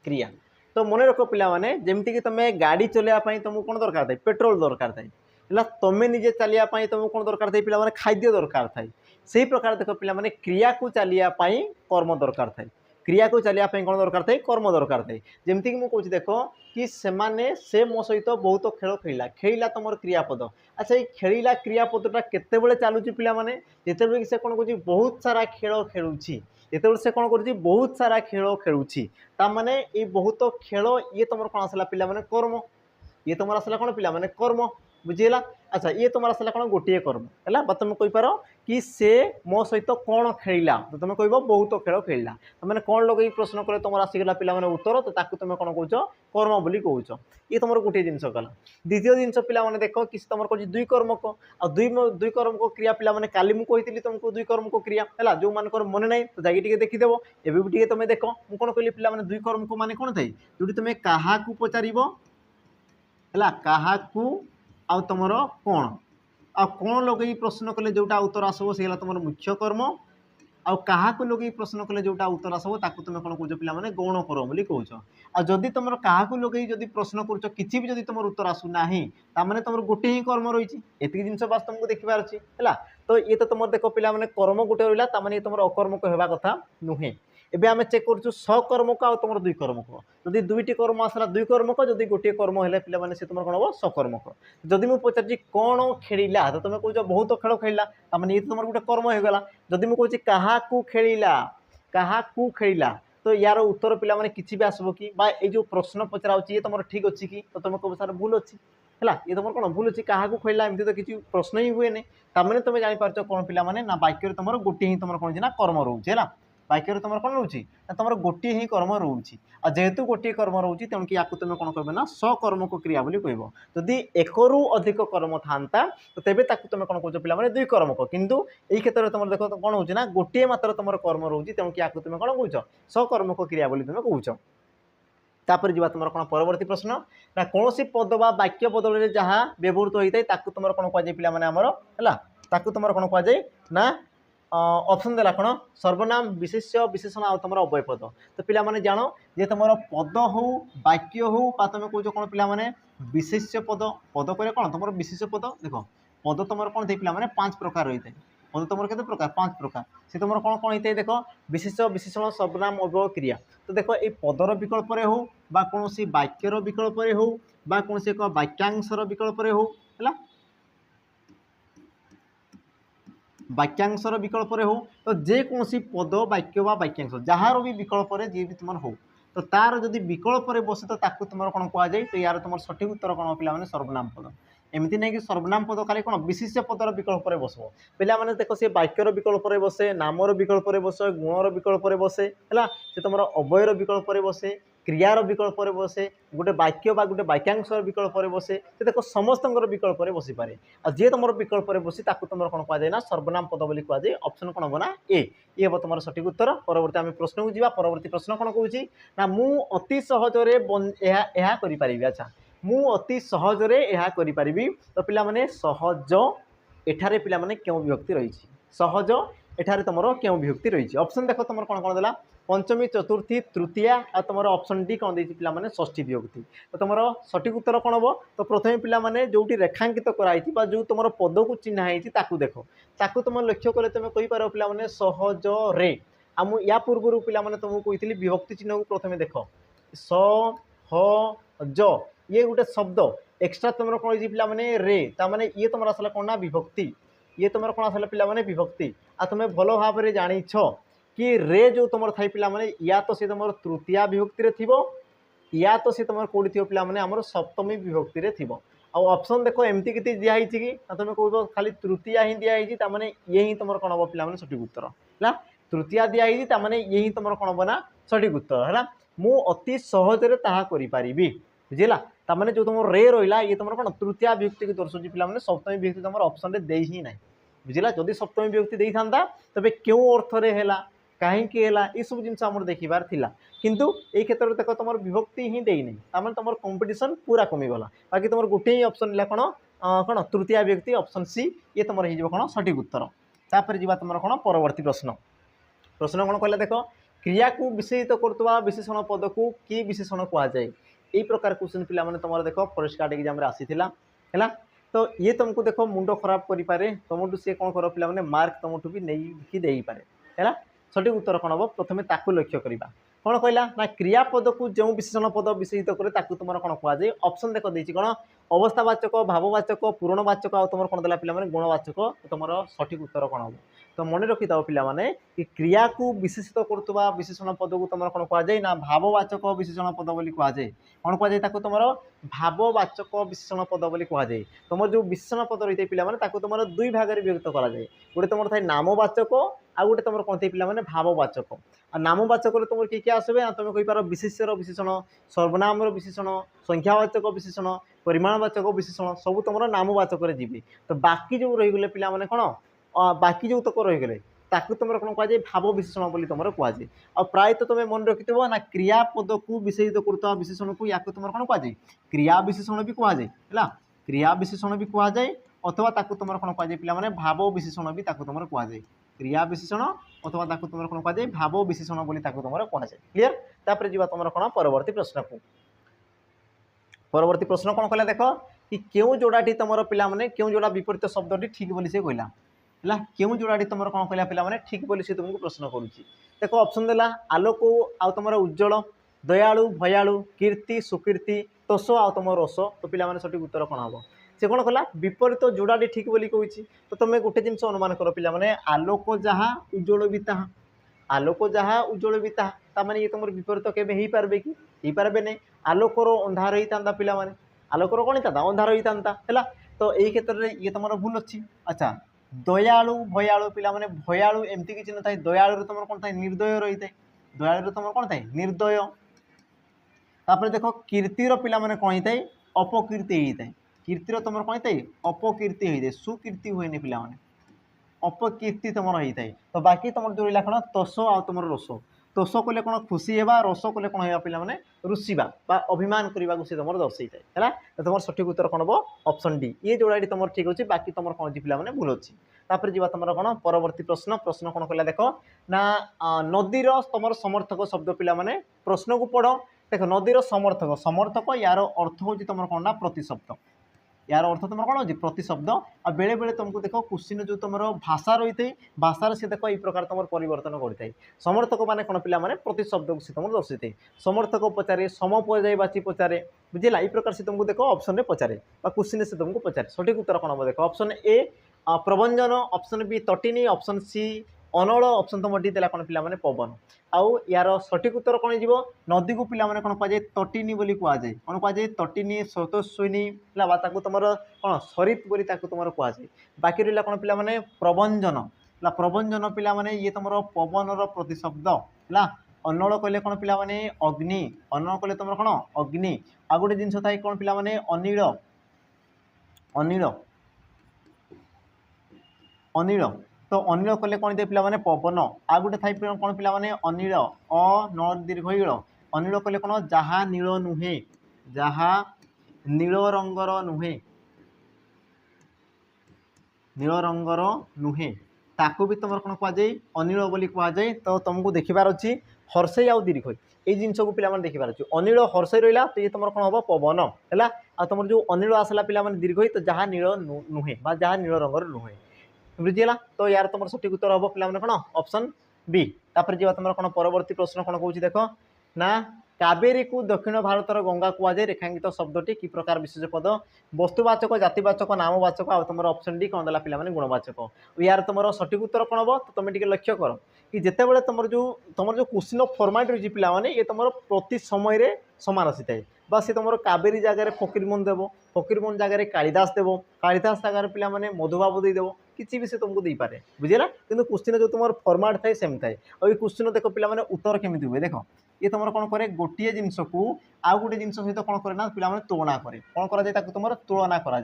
क्रिया तो मन रख पिला माने जमती कि तुम गाड़ी चलैया तुमको कौन दरकार थाए पेट्रोल दरकार थाए है तुम निजे चलिया तुमको कौन दरकार थाए पिला माने खाद्य दरकार थाए से प्रकार देख पिला माने क्रिया को चलिया कर्म दरकार थाए क्रिया को चलिया कौन दरकार थाए कर्म दरकार थाए जमती कि मुझे देख कि से मो सहित बहुत खेल खेला खेला तुम क्रियापद अच्छा ये खेला क्रियापदटा केतबेले चलुची पिला माने जेतेबेले से कौन कर बहुत सारा खेल खेलुची जेतेबेले से कौन कर बहुत सारा खेल खेलुची ता माने ये बहुत खेल ये तुम कौन आसला पिला माने कर्म ये तुम आसला कौन पिला माने कर्म बुझीगला अच्छा ये तुम आसला कौन गोटे कर्म है तुम कहीपर कि से मो सहित कौन खेला तो तुम कह बहुत खेल खेला मैंने कौन लगे प्रश्न कले तुम आसीगला पिला उत्तर तो तुम कौन कौच कर्म बोली कौच ये तुम गोटे जिनस गला द्वितीय जिनस पिला देख कि तुम कह दुई कर्मक आ दुई कर्मक क्रिया पिला काली मुझे तुमको दुई कर्मक क्रिया है जो मान मन ना तो जाकि देखीदेव एवं तुम देख मुझे कौन कहली पिला दुई कर्मक मान कौन थाए जो तुम क्या पचार है क्या आउ तुम कौन आ कौन लगे प्रश्न कले जोटा उत्तर आसो से तुम मुख्य कर्म आउ क्या लगे प्रश्न कले जोटा उत्तर आसो ताकू तुम कौन कौच पिला गौण कर्म बोली कौच आ जदि तुम क्या लगे जदि प्रश्न कर किसी भी जदि तुम उत्तर आसूना ताने तुम गोटे ही कर्म रही एति जिन बास तुमको देखबार अच्छी है तो ये तो तुम देख पिला कर्म गोटे रहा तुम अकर्मक होगा कथा नुहे एबे आमे चेक करूँ सकर्मक आ तुम दुई कर्मक जदि दुईटी कर्म आसला दुई कर्मक जदि गोटे कर्म है पे से तुम कौन हम सकर्मक जदि मुझे पचार कौन खेला तो तुम कह बहुत खेल खेला ये तुम गोटे कर्म होगा जदि मुझे क्या खेला क्या खेला तो यार उत्तर पे किसी भी आसब कि ये जो प्रश्न पचरा ये तुम ठीक अच्छी कि तो तुम कह सार भूल अच्छी है ये तुम कौन भूल अच्छी क्या खेला एमती तो किसी प्रश्न ही हुए नहीं तमें तुम जापर कौन पे ना वाक्य तुम गोटे ही तुम कौन ना कर्म रोचे है वाक्य तुम कौन रोचे ना तुम गोटे ही कर्म रोचे आ जेहेतु गोटे कर्म रोचे तेणुक या तुम कौन कह ना सकर्मक क्रिया बोली कह जदि एकरू अधिक कर्म था तो तेज तुम कौन कौच पे दुई कर्मक किंतु यही क्षेत्र में तुम देख कौन हो ना गोटे मात्र तुम कर्म रोचे तेणुक या तुम कौन कौच सकर्मक क्रिया बोली तुम कौच तापर जी तुम कौन परवर्ती प्रश्न ना कौन सी पद बा वाक्य बदल में जहाँ व्यवहृत होता है तुम कौन कहुए पे आमर है तुम कौन कहुए ना ऑप्शन देला कौन सर्वनाम विशेष्य विशेषण आ तुम अव्यय पद तो पिला माने जानो जे तुम पद हो वाक्य हो तुम कौच कौन पिला विशेष्य पद पद कह कौन तुम विशेष्य पद देख पद तुम कौन थे पिला 5 प्रकार रही है पद तुम के प्रकार 5 प्रकार से तुम कौन कौन होता है देख विशेष्य विशेषण सर्वनाम अव्यय क्रिया तो देख ये पदर विकल्प हो कौन वाक्यर विकल्प हो कौन एक वाक्यांशर विकल्प हो है वाक्यांशर विकल्प हो तो जेकोसी पद वाक्य व वाक्यांश जार भी विकल्प जी भी तुम हो तो तार जदि विकल्प बसे तो तुम कौन कहुए तो यार तुम सठिक उत्तर कौन पे सर्वनाम पद एमती नहीं कि सर्वनाम पद खाली कौन विशेष्य पदर विकल्प बसो पे देख सी वाक्यर विकल्प बसे नामर विकल्प बसे गुणर विकल्प बसे है तुम अव्ययर विकल्प बसे क्रियार विकल्प बसे गोटे वाक्य बा गोटे वाक्यांशर विकल्प बसे देख समस्त विकल्प बसी पारे आ जी तुम विकल्प बसी तुम कौन कहुए ना सर्वनाम पद बोली कहुए ऑप्शन कौन हम ना ए हम तुम सठिक उत्तर परवर्ती आम प्रश्न को जी परवर्ती प्रश्न कौन कहूँ ना मु अति सहजरे अच्छा मु अति सहजरे यह करि तो पिला माने सहज एठारे पिला माने क्यों विभक्ति रही सहज एठारे तुम क्यों विभक्ति रही ऑप्शन देख तुम कौन कौन देला पंचमी चतुर्थी तृतीया आ तुम ऑप्शन डी कौन देती पिला माने षष्ठी विभक्ति तो तुम सठिक उत्तर कौन हम तो प्रथम पिला माने जोटी रेखांकित कराई जो तुम पद को चिन्हाई देख ताकू तुम लक्ष्य कले तुम कही पार पिला माने सहज रे आ या पूर्व पिला माने तुमको कही विभक्ति चिन्ह को प्रथम देख सहज ये गोटे शब्द एक्सट्रा तुम कौन पिला माने रे ताने ये तुम आसला कौन ना विभक्ति ये तुम कौन आसला पिला माने विभक्ति आ तुम भल भाव में जानिछ कि रे जो तुम थाई पिला माने या तो सी तुम तृतीया विभक्ति रे थिबो या तो सी तुम कौटी थी पिला माने हमर सप्तमी विभक्ति रे थिबो आ ऑप्शन देखो एमती किती दिया कि तुम कह खाली तृतीया ही दिया माने ये ही तुम कौन हम पिला माने सठिक उत्तर है तृतीया दिया माने ये ही तुम कौन हम ना सठिक उत्तर है मु अति सहजरे ताहा करि पारिबी बुझिला तामाने जो तुम रे रहा ये तुम कौन तृतीया विभक्ति को दर्शाऊँ पे सप्तमी विभक्ति तुम ऑप्शन रे दे ही ना बुझिला जदि सप्तमी विभक्ति दे था तेज क्यों अर्थ रे है कहीं ये सब जिन देखार थिला किंतु ये क्षेत्र में देख तुम विभक्ति ही देनी तामाने तुम कंपटीशन पूरा कमीगला बाकी तुम गोटे ही ऑप्शन कौन कौन तृतीया विभक्ति ऑप्शन सी ये तुम हो कौन सठिक उत्तर तापर जी तुम कौन परवर्ती प्रश्न प्रश्न कौन कहला देख क्रिया को विशेषित करुवा विशेषण पद को कि विशेषण कहुए यही प्रकार क्वेश्चन पिला माने तुम देख फॉरेस्ट गार्ड एग्जाम आसीला है तो ये तुमको देख मुंड खराब करें तुमठू सी कौन कर पिला माने मार्क तुमठू भी नहीं दे पारे है सठिक उत्तर कौन हम प्रथम ताकू लक्ष्य करवा कौन कहला ना क्रियापद को जो विशेषण पद विशेषित करे ताकू तुम कौन कहुए ऑप्शन देख देती कौन अवस्थावाचक भाववाचक पूरणवाचक आ तुम कौन देला पे गुणवाचक तुम सठिक उत्तर कौन हम तो मन रखी था पे कि क्रिया को विशेषित करुवा विशेषण पद को तुम कौन कहुए ना भाववाचक विशेषण पद बोली कहुए कौन कहुए तुम भाववाचक विशेषण पद बोली कहुए तुम जो विशेषण पद रही है पे तुम दुई भाग में विभक्त कराए गोटे तुम थाए नामवाचक आ गोटे तुम कौन थे पे भाववाचक आ नामवाचक तुम किए किए आसबे ना तुम कहींपार विशेष्यर विशेषण सर्वनाम विशेषण संख्यावाचक विशेषण परिमाणवाचक विशेषण सब तुम नामवाचक जी तो बाकी जो रहीगले पे कौन बाकी जो तक रहीगले ताकू तुम कौन कहुए भाव विशेषण बोली तुम कहुए आ प्रायतः तुम मन रखि ना क्रियापद को विशेषित करुवा विशेषण को या तुम कौन कहुए क्रिया विशेषण भी कहुए है क्रिया विशेषण भी कहुए अथवा ताकू तुम कौन कहुए पे भाव विशेषण भी तुम कहुए क्रिया विशेषण अथवा ताकू तुम कौन कहुए भाव विशेषण बोली तुम कहुए क्लीयर तापर जी तुम कौन परवर्ती प्रश्न को परवर्ती प्रश्न कौन कहला देख कि क्यों जोड़ाटी तुम पे क्यों जोड़ा विपरीत शब्दटी ठीक बोली से कहला है क्यों जोड़ाटी तुम कौन कहला पे ठीक बोली से तुमको प्रश्न करुच्ची देख ऑप्शन देला आलोक आ तुम उज्जवल दयालु भयालु कीर्ति सुकीर्ति तोष आ तुम रस तो पे सठिक उत्तर कौन हम से कौन कला विपरीत जोड़ाटी ठीक बोली कहूँ तो तुम गोटे जिन अनुमान कर पे आलोक जहाँ उज्जवल भी ताहा आलोक जहाँ उज्जवल भी ताहा माने ये तुम विपरीत केवे हो पारे कि हो पारे नहीं आलोकर अंधार ही था पे आलोकर कौन था अंधार ही था तो यही क्षेत्र में ये तुम भूल अच्छी अच्छा दयालु भयालु पे भयालु एमती किसी न था दयालु तुम कौन था निर्दय रही है दयालु तुम कौन था निर्दय तापर देख कीर्तिर पिला माने कौन होता है अपकीर्ति होता है कीर्तिर तुम कौन होता है अपकीर्ति होता है सुकीर्ति हुए पिला माने अपकीर्ति तुम होता है तो बाकी तुम जो रहा कौन तोष आ तुम रस तोष कले कौन खुशी होगा रस कले कौन होगा पे रुषिबा अभिमान करने को तुम दर्शे है तो तुम सठिक उत्तर कौन हम ऑप्शन डी ये जोड़ा तुम ठीक अच्छे बाकी तुम कौन अच्छी पे भूल अच्छी तापर जी तुम कौन परवर्ती प्रश्न प्रश्न कौन कहला देख ना नदीर तुम समर्थक शब्द पे प्रश्न को पढ़ देख नदीर समर्थक समर्थक यार अर्थ हूँ तुम कौन ना प्रतिशब्द यार अर्थ तुम कौन हो प्रतिशब्द आ बेले बेले तुमको देख क्वेश्चन जो तुम भाषा रही है भाषार से देख ये प्रकार तुम परिवर्तन करता समर्थक मैंने कौन पे प्रतिशब्द को सी तुम दर्शाई समर्थक पचारे सम पर्यायवाची पचारे बुझेगा ये प्रकार से तुमको देख ऑप्शन में पचारे क्वेश्चन से तुमको पचारे सठिक उत्तर कौन हम देख ऑप्शन ए प्रबंजन ऑप्शन बी तटिनी ऑप्शन सी अनल ऑप्शन तुम डी देला कौन पे पवन आउ यार सठिक उत्तर कौन हो नदी को पे कौन कहुए तटिनी बोली कहुए कौन कहुए तटिनी स्रोतस्विनी है तुम कौन सरित बोली तुम कहुए बाकी रहा कौन पे प्रबंजन प्रबंजन पे ये तुम पवन प्रतिशब्द है अनल कहले कौन पे अग्नि अनल कहले तुम कौन अग्नि आ गोटे जिन थाए कौन पे अनिल अनिल अनिल तो अनिल कले कौन पे पवन आ गोटे थाई कौन पे अनिल अ न दीर्घ इल अनिल कले कौन जहा नील नुहे जहा नील रंगर नुहे नील रंगर नुहे ताकू भी तुम कौन कहुए अनिल बोली कहुए तो तुमको देखिबार अच्छी हर्षई आउ दीर्घ ये जिनस को पे देखिबार अच्छे अनिल हर्षई रहा तो ये तुम कौन हम पवन है आ तुम जो अनिल आसला पे दीर्घ तो जहाँ नील नुहे जहाँ नील रंगर नुहे बुझीगला तो यार तुम सठिक उत्तर हम पे कौन ऑप्शन बी तापर जी तुम कौन परवर्ती प्रश्न कौन कौन देख ना कावेरी को दक्षिण भारतर गंगा कहुए रेखांकित शब्दटी कि प्रकार विशेष पद वस्तुवाचक जातिवाचक नामवाचक आ तुम ऑप्शन डी कौन देला पे गुणवाचक यार तुम सठिक उत्तर कौन हम तो तुम लक्ष्य कर कि जितेबाला तुम जो क्वेश्चन फॉर्मेट रही पे ये तुम प्रति समय सामान आसी थाए बा सी तुम कावेरी जगह फकीरमोहन देव फकीरमोहन जगह कालिदास देव कालिदास जगह पे मधुबाबू देदेव किसी भी से तुमको दे पारे बुझेगा किंतु क्वेश्चन जो तुम फॉर्मेट थाए सेम थाए और ये क्वेश्चन देख पे उत्तर केमी हुए देख ये तुम कौन करे गोटे जिनस को आउ गोटे जिन सहित कौन करे ना पे तुलना करे कौन करा तुम तुलना करा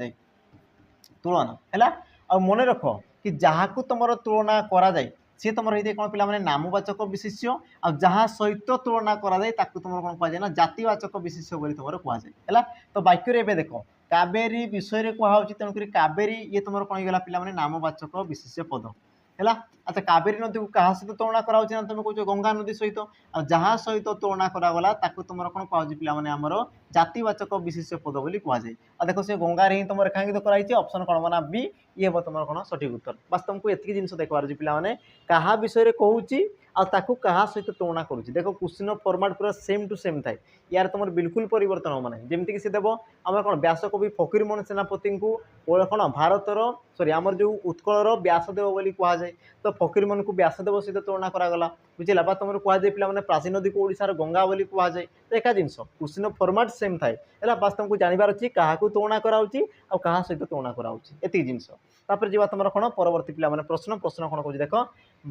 तुलना है आ मन रख कि जहाँ को तुम तुलना करा सी तुम रही कौन पे नामवाचक विशेष्य आ जहाँ सहित तुलना कराए तुम कौन कहुए ना जातिवाचक विशेष्य बोली तुम कहुए है तो वाक्य एवं देख कावेरी विषय कहुच्छी तेणुक कावेरी ये तुम कौन होगा पे नामवाचक विशेष्य पद है अच्छा कावेरी नदी को क्या सहित तुलना कराऊँ ना तुम कहो गंगा नदी सहित आ जहाँ सहित तुलना करागला तुम कौन कहुच्छी पे आमर जातिवाचक विशेष्य पद बोली कहुए आ देख से गंगार ही तुम रेखांकित कराई ऑप्शन कौन बना बी ये हम तुम कौन सठिक उत्तर बस तुमको एति जिन देखबार पे क्या विषय कहूँ आकु क्या सहित तुलना करुच्ची देख क्वेश्चन फॉर्मेट पूरा सेम टू सेम थाए यार तुम बिल्कुल परिवर्तन हम ना जमीक सी देव आम कौन व्यासकवि फकीरमोहन सेनापति को कौन भारतर सॉरी आमर जो उत्कलर व्यासदेव बोली कहुए तो फकीरमोहन को व्यासदेव सहित तुलना करागला बुझेगा बा तुम कहुए पे प्राचीन नदी को ओडिशार गंगा बोली कहुए तो एका जिनस क्वेश्चन फॉर्मेट सेम थाए है बास तुमको जानवर अच्छी क्या तुलना कराऊँगी आ सहित तुलना कराऊँगी एति जिनस तापर जी तुम कौन परवर्ती पे प्रश्न प्रश्न कौन कह देख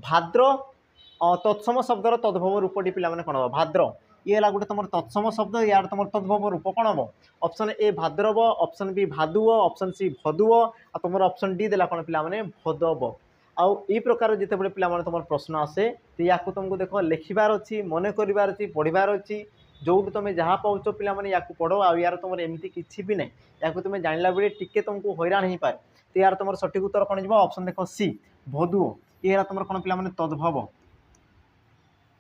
भाद्र तत्सम शब्दर तद्भव रूपटी पे कौन हम भाद्र ये है गोटे तुम तत्सम शब्द यार तुम तद्भव रूप कौन हम ऑप्शन ए भाद्रव ऑप्शन बी भादुव ऑप्शन सी भदुव आ तुम ऑप्शन डी देला कौन पे भदव आउ ई प्रकार जिते बड़े पे तुम प्रश्न आसे तो या तुमको देख लिखार अच्छी मन करार अच्छी पढ़ार अच्छी जो तुम जहाँ पाच पे या पढ़ आ यार तुम एमती किसी भी ना या तुम जानला बेले टिके तुमको हैरान हो पाए तो यार तुम सठिक उत्तर कौन जी ऑप्शन देख सी भदुव ये तुम कौन पे तद्भव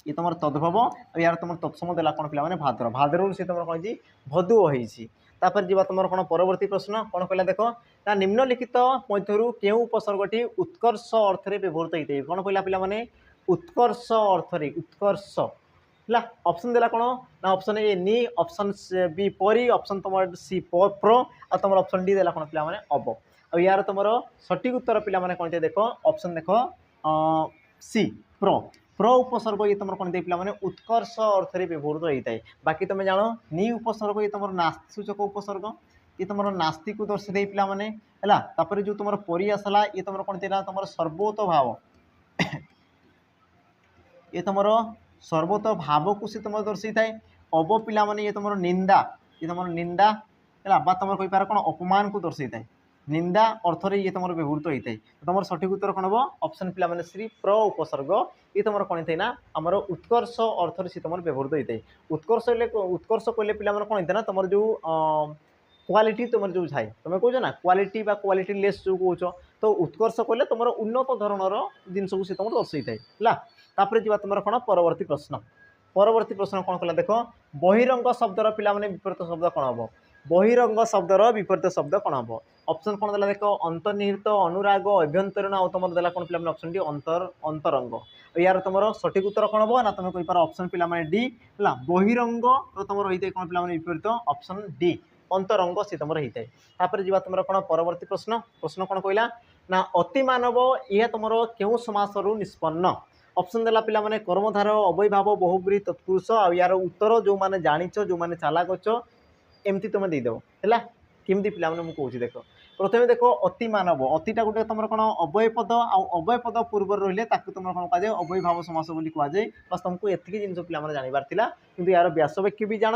ये तुम तद्भव यार तुम तत्सम देला कौन पे भाद्र भाद्र से तुम कौन जी भदुव होपर जी तुम कौन परवर्ती प्रश्न कौन कहला देख ना निम्नलिखित मध्य क्यों उपसर्गटी उत्कर्ष अर्थ में व्यवहृत होता है कौन कहला पे उत्कर्ष अर्थ उत्कर्ष है ऑप्शन देला कौन ना ऑप्शन ए नी ऑप्शन बी परी ऑप्शन तुम सी प्रो आ तुम ऑप्शन डी देला कौन पे अब आ यार तुम सठिक उत्तर पे कौन देख ऑप्शन देख सी प्रो प्र उपसर्ग ये तुम कौन पे उत्कर्ष अर्थ में व्यवहृत होता है बाकी तुम जान नी उपसर्ग ये तुम नास्ति सूचक उपसर्ग ये तुम नास्ति को दर्शाई पे है जो तुम परी आसला ये तुम कौन तुम सर्वोत भाव ये तुम सर्वोत भाव को सी तुम दर्शाई थाए अब पे ये तुम निंदा ये तुम निंदा है तुम कहींपार कौन अपमान को दर्शाई थाए निंदा अर्थ ये तुम व्यवहृत होता है तुम सठिक उत्तर कौन हम ऑप्शन पे श्री प्र उपसर्ग ये तुम कौन थे ना आमर उत्कर्ष अर्थ से तुम व्यवहृत होता है उत्कर्ष कहले पे कौन होता है तुम जो क्वालिटी तुम जो थाए तुम कौच ना क्वालिटी क्वालिटी लेस जो कौच तो उत्कर्ष कहले तुम उन्नत धरणर जिनस को सी तुम दर्शाई थाए है जी तुम कौन परवर्ती प्रश्न कौन कला देख बहिरंग शब्दर पे विपरीत शब्द कौन हम बहिरंग शब्दर विपरीत शब्द कौन हम ऑप्शन कौन देला देख अंतर्निहित अनुराग अभ्यंतरीण आ तुम देला कौन पे ऑप्शन डी अंतरंग यार तुम सठिक उत्तर कौन हम ना तुम कहींपार ऑप्शन पे डी है बहिरंग तो तुम रही है कौन पे विपरीत ऑप्शन डी अंतरंग सी तुम रही है जी तुम कौन परवर्ती प्रश्न प्रश्न कौन कहला ना अति मानव यह तुम क्यों समास निष्पन्न ऑप्शन देला पे कर्मधार अवयभाव बहुब्री तत्पुरुष आ यार उत्तर जो मैंने जाच जो मैंने चालाक अच्छ एमती तुम देदेव है केमती पे मुझे कौच देख प्रथम देख अति मानव अतिटा गोटे तुम कौन अवय पद अवय पद पूर्व रही तुम कौन कहुए अवय भाव समास कहुए बस तुमको एतिक जिन पे जानवर कि यार व्यासवाक्य भी जान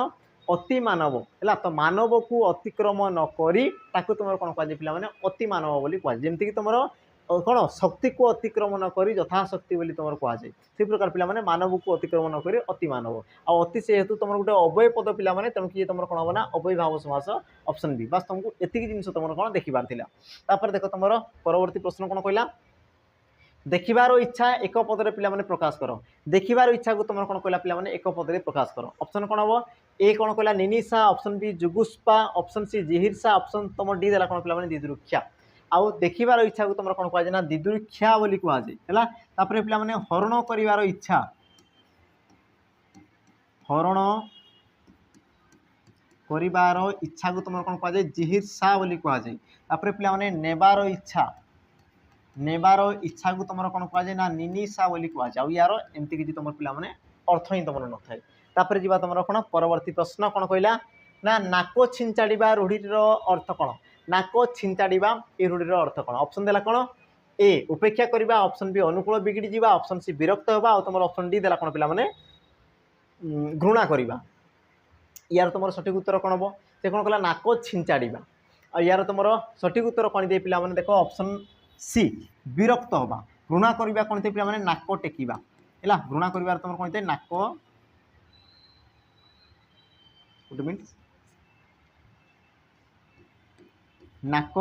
अति मानव है तो मानव को अतिक्रम नक तुम कौन कहुए पे अति मानव बोली कहुए जमीक तुम कौन शक्ति को अतिक्रम नक यथाशक्ति बोली तुम कहुए से प्रकार पे मानव को अतिक्रम नक अति मानव अति से हेतु तुम गोटे अवय पद पे तेणु कि तुम कौन हम ना अवय भाव समास ऑप्शन बी बस तुमको एतिक जिन तुम कौन देखिबार देख तुम परवर्ती प्रश्न कौन कहला देखिबार इच्छा एक पदरे पे प्रकाश कर देखिबार इच्छा को तुम कौन कहला पे एक पदरे प्रकाश कर ऑप्शन कौन हम ए कौन कहला निनिशा ऑप्शन बी जुगुस्पा ऑप्शन सी जिहिर्षा ऑप्शन तुम डी देला कौन पे दिदुरुक्षा आउ देखिबार इच्छा को तुम कौन कहुए ना दिदुरुक्षा बोली कहुए है पे हरण करिवार इच्छा हरण करिवार इच्छा को तुम कौन कहुए जिहिर्षा बोली कहुए पे नेबार इच्छा को तुम कौन कहुए ना निनिशा बोली कहुए आ यार एमती किसी तुम पे अर्थ ही तुम न थाए जी तुम कौन परवर्ती प्रश्न कौन कहला ना नाक छिंचाड़ा रूढ़ीर अर्थ कौन नाक छिंचाड़ा ये रूढ़ीर अर्थ कौन ऑप्शन देला कौन ए उपेक्षा करवा ऑप्शन बी अनुकूल बिगड़ी जावा ऑप्शन सी विरक्त होगा और तुम ऑप्शन डी देला कौन पे घृणा करवा यार तुम सठिक उत्तर कौन हम से कौन कहला नाक छिंचाड़ा आ यार तुम सठिक उत्तर कौन दे पे देख ऑप्शन सी विरक्त होगा घृणा करवा कौन थे पे नाक टेकिबा है घृणा कर तुम कौन थे नाक गुड मिनट नाक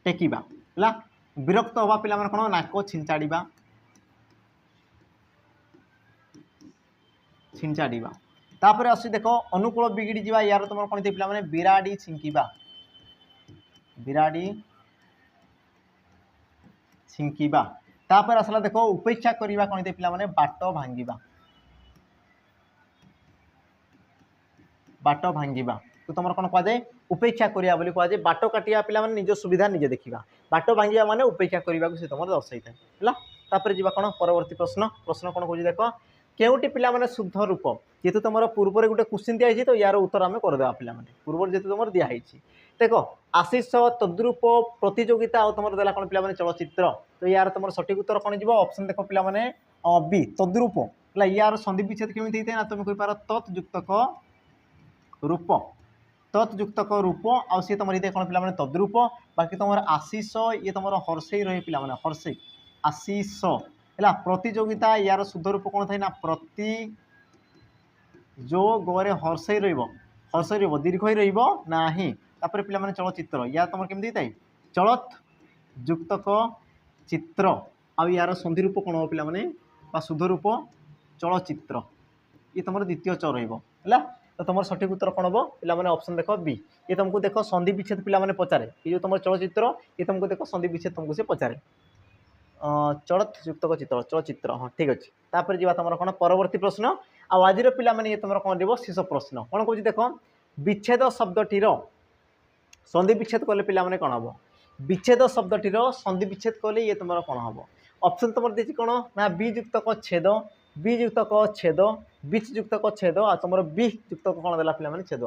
टेकिबा है विरक्त हवा पिला माने कौन नाक छिंचाड़ा छिंचाड़ा तापर आसी देख अनुकूल बिगड़ी जावा यार तुम कौन थे पे बिराड़ी छिंकिबा बिराड़ी छिंकिबा तापर आसला देख उपेक्षा करवा कौन पे मैंने बाट भांगा बाट भांगा तो तुम कौन कहुए उपेक्षा करा कहुए बाट काटिया पे निज सुविधा निजे देखा बाट भांगा माने उपेक्षा करने को तुम दर्शाई है जी कौन परवर्ती प्रश्न प्रश्न कौन कह देख केउटी पिला माने शुद्ध रूप जेतु तुम पूर्व गोटे क्वेश्चन दिखाई तो यार उत्तर आम करदे पे पूर्व जेतु तुम दिखाई देख आशीष तद्रूप प्रतियोगिता और तुम देला कौन पे चलचित्र तो यार तुम सठिक उत्तर कौन जी ऑप्शन देख पे बी तद्रूप है यार संधि विच्छेद केमी होता है ना तुम कहींपार तत्युक्तक रूप तत्युक्तक रूप आ सी तुम कौन पे तद्रूप बाकी तुम आशीष ये तुम हर्षई रहे पे हर्षई आशीष है प्रतियोगिता यार शुद्ध रूप कौन थाई ना प्रति जो गरे हर्षई रर्षई दीर्घ रहा पे चलचित्र या तुम केमती थाई चलत युक्तक चित्र आ यार संधि रूप कौन हम पे शुद्ध रूप चलचित्र ये तुम द्वितीय च रहा तो तुम सठिक उत्तर कौन हम पे ऑप्शन देख बी ये तुमको देख संधि विच्छेद पे पचारे ये जो तुम चलचित्र ये तुमको देख संधि विच्छेद तुमको से पचारे चलत युक्तक चित्र चलचित्र हाँ ठीक अच्छे तापर जी तुम कौन परवर्ती प्रश्न आज पे ये तुम कौन जीव शेष प्रश्न कौन कौन देख विच्छेद शब्दटीर संधि विच्छेद कले पे कौन हम विच्छेद शब्दटीर संधि विच्छेद कले ये तुम कौन हम ऑप्शन तुम देखिए कौन ना बी युक्तक छेद बी युक्तक छेद बीच युक्तक छेद आ तुम बी युक्तक कौन देला पे छेद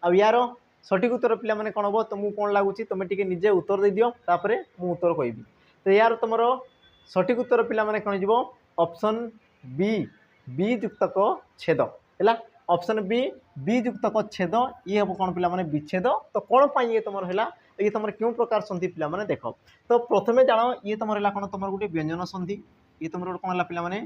आ यार सठिक उत्तर पे कौन हम तुमको कौन लगुच तुम टे निजे उत्तर दे दियो तापर मु उत्तर कहबी तो यार तुम सठिक उत्तर पे कौन जीव ऑप्शन बी बी युक्तक छेद है ऑप्शन बी बी युक्तक छेद ये हम कौन पे विच्छेद तो कौन पाई ये तुम है ये तुम क्यों प्रकार संधि पे देख तो प्रथम जान ये तुम है कौन तुम गोटे व्यंजन संधि ये तुम कौन है पे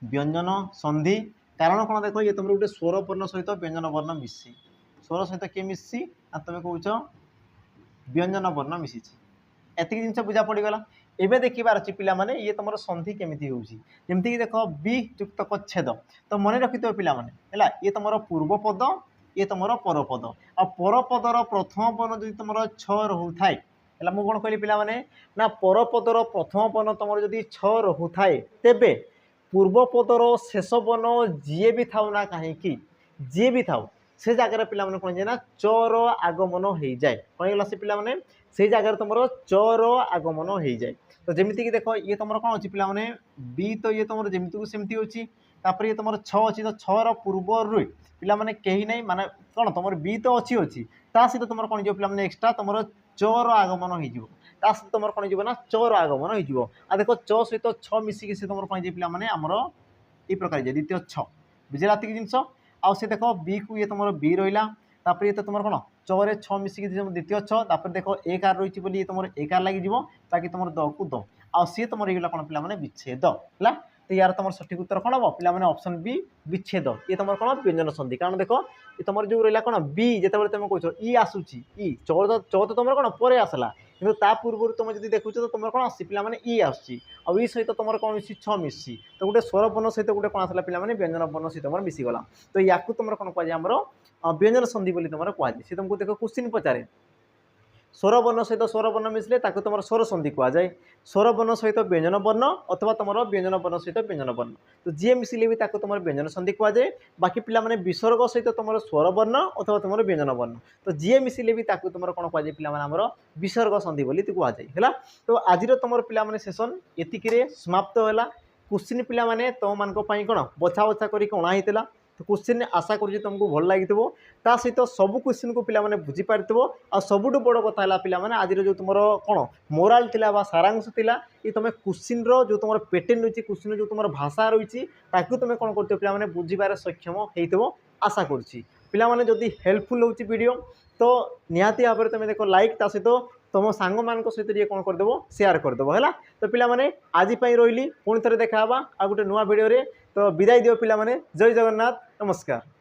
व्यंजन संधि कारण कौन देख ये तुम गोटे स्वर वर्ण सहित व्यंजन वर्ण मिसी स्वर सहित किए मिसी तुम कौच व्यंजन वर्ण मिसी एतिक जिन बुझा पड़गला एवं देखिबार अच्छी पिला माने ये तुम संधि केमी होमती देख बी युक्तक छेद तो मन रखि पे है ये तुम पूर्व पद ये तुम परपद आ परपदर प्रथम वर्ण जो तुम छ रोए है मुझे कौन कहली पे ना परपदर प्रथम वर्ण तुम जदि छ रोए तेबे पूर्वपदर शेष वर्ण जी भी था ना कहीं जी भी था से जगार पे कौन जाए ना चर आगमन हो जाए कौन गला से पे से जगार तुम चर आगमन हो जाए तो जमीक देख ये तुम कौन अच्छी पे बी तो ये तुम जमीती को सेमती अच्छी ये तुम छ अच्छी तो छर पूर्वर पे कहीं ना माने कौन तुम बी तो अच्छी अच्छी सहित तुम कौन जो पे एक्सट्रा तुम चर आगमन हो तुम कौन जी ना चर आगमन हो देख च सहित छ मिसिकी से तुम कौन पे आमर ये प्रकार द्वितीय छ बुझेगा जिनस आउ से देख बी को ये तुम बी रहा ये तो तुम कौन चौरे छ मिसिकी द्वितीय छ देख एक आर रही बोली तुम एक आर लगे बाकी तुम द को द आ सी तुम ये कौन पे विच्छेद है तो यार तुम सठिक उत्तर कौन हम पे ऑप्शन बी विच्छेद ये तुम कौन व्यंजन संधि कारण देख ये तुम जो रहा कौन बी जिते तुम कौच इ आसूची इ चौ तो तुम कौन पर आसला कि पूर्व तुम जब देखुच तो तुम कौन आसी पे इ आसूची आई सहित तुम कौन मिसी छ मिसी तो गोटे स्वर वर्ण सहित गोटे कौन आसला पे व्यंजन वर्ण सहित तुम मिसीगला तो या तुम कौन कहुए आमर व्यंजन संधि बोली तुम कहुए सी तुमको देख क्वेश्चन पचारे स्वर वर्ण सहित स्वर वर्ण मिसले तुम स्वर संधि कहुए स्वर वर्ण सहित व्यंजन वर्ण अथवा तुम व्यंजन वर्ण सहित व्यंजन वर्ण तो जी मिसिले भी तुम व्यंजन संधि कहुए बाकी पे विसर्ग सहित तुम स्वर वर्ण अथवा तुम व्यंजन वर्ण तो जी मिसिले भी तुम कौन कहुए पे विसर्ग संधि बोली कहुए है तो आज तुम पे सेसन एतिक समाप्त है क्वेश्चन पे तुम मान कौन बछा बछा करना तो क्वेश्चन आशा करुँच तुमको भल लगी सहित सब क्वेश्चन को पे बुझीपार आ सबुठ बड़ कथा पे आज जो तुम कौन मोराल थिला बा सारांश थिला ये तुम क्वेश्चन जो तुम पैटर्न रही क्वेश्चन जो तुम भाषा रही तुम कौन कर पे बुझीबार सक्षम हो आशा करुँच पे जदि हेल्पफुल हो वीडियो तो निहाती भाव में तुम देख लाइक सहित तुम सांग मान सहित ये कौन करदेव शेयर करदेव है तो पे आज रही पुणी थे देखा आ गोटे नुआ भिडियो तो विदाय दियो पे जय जगन्नाथ नमस्कार।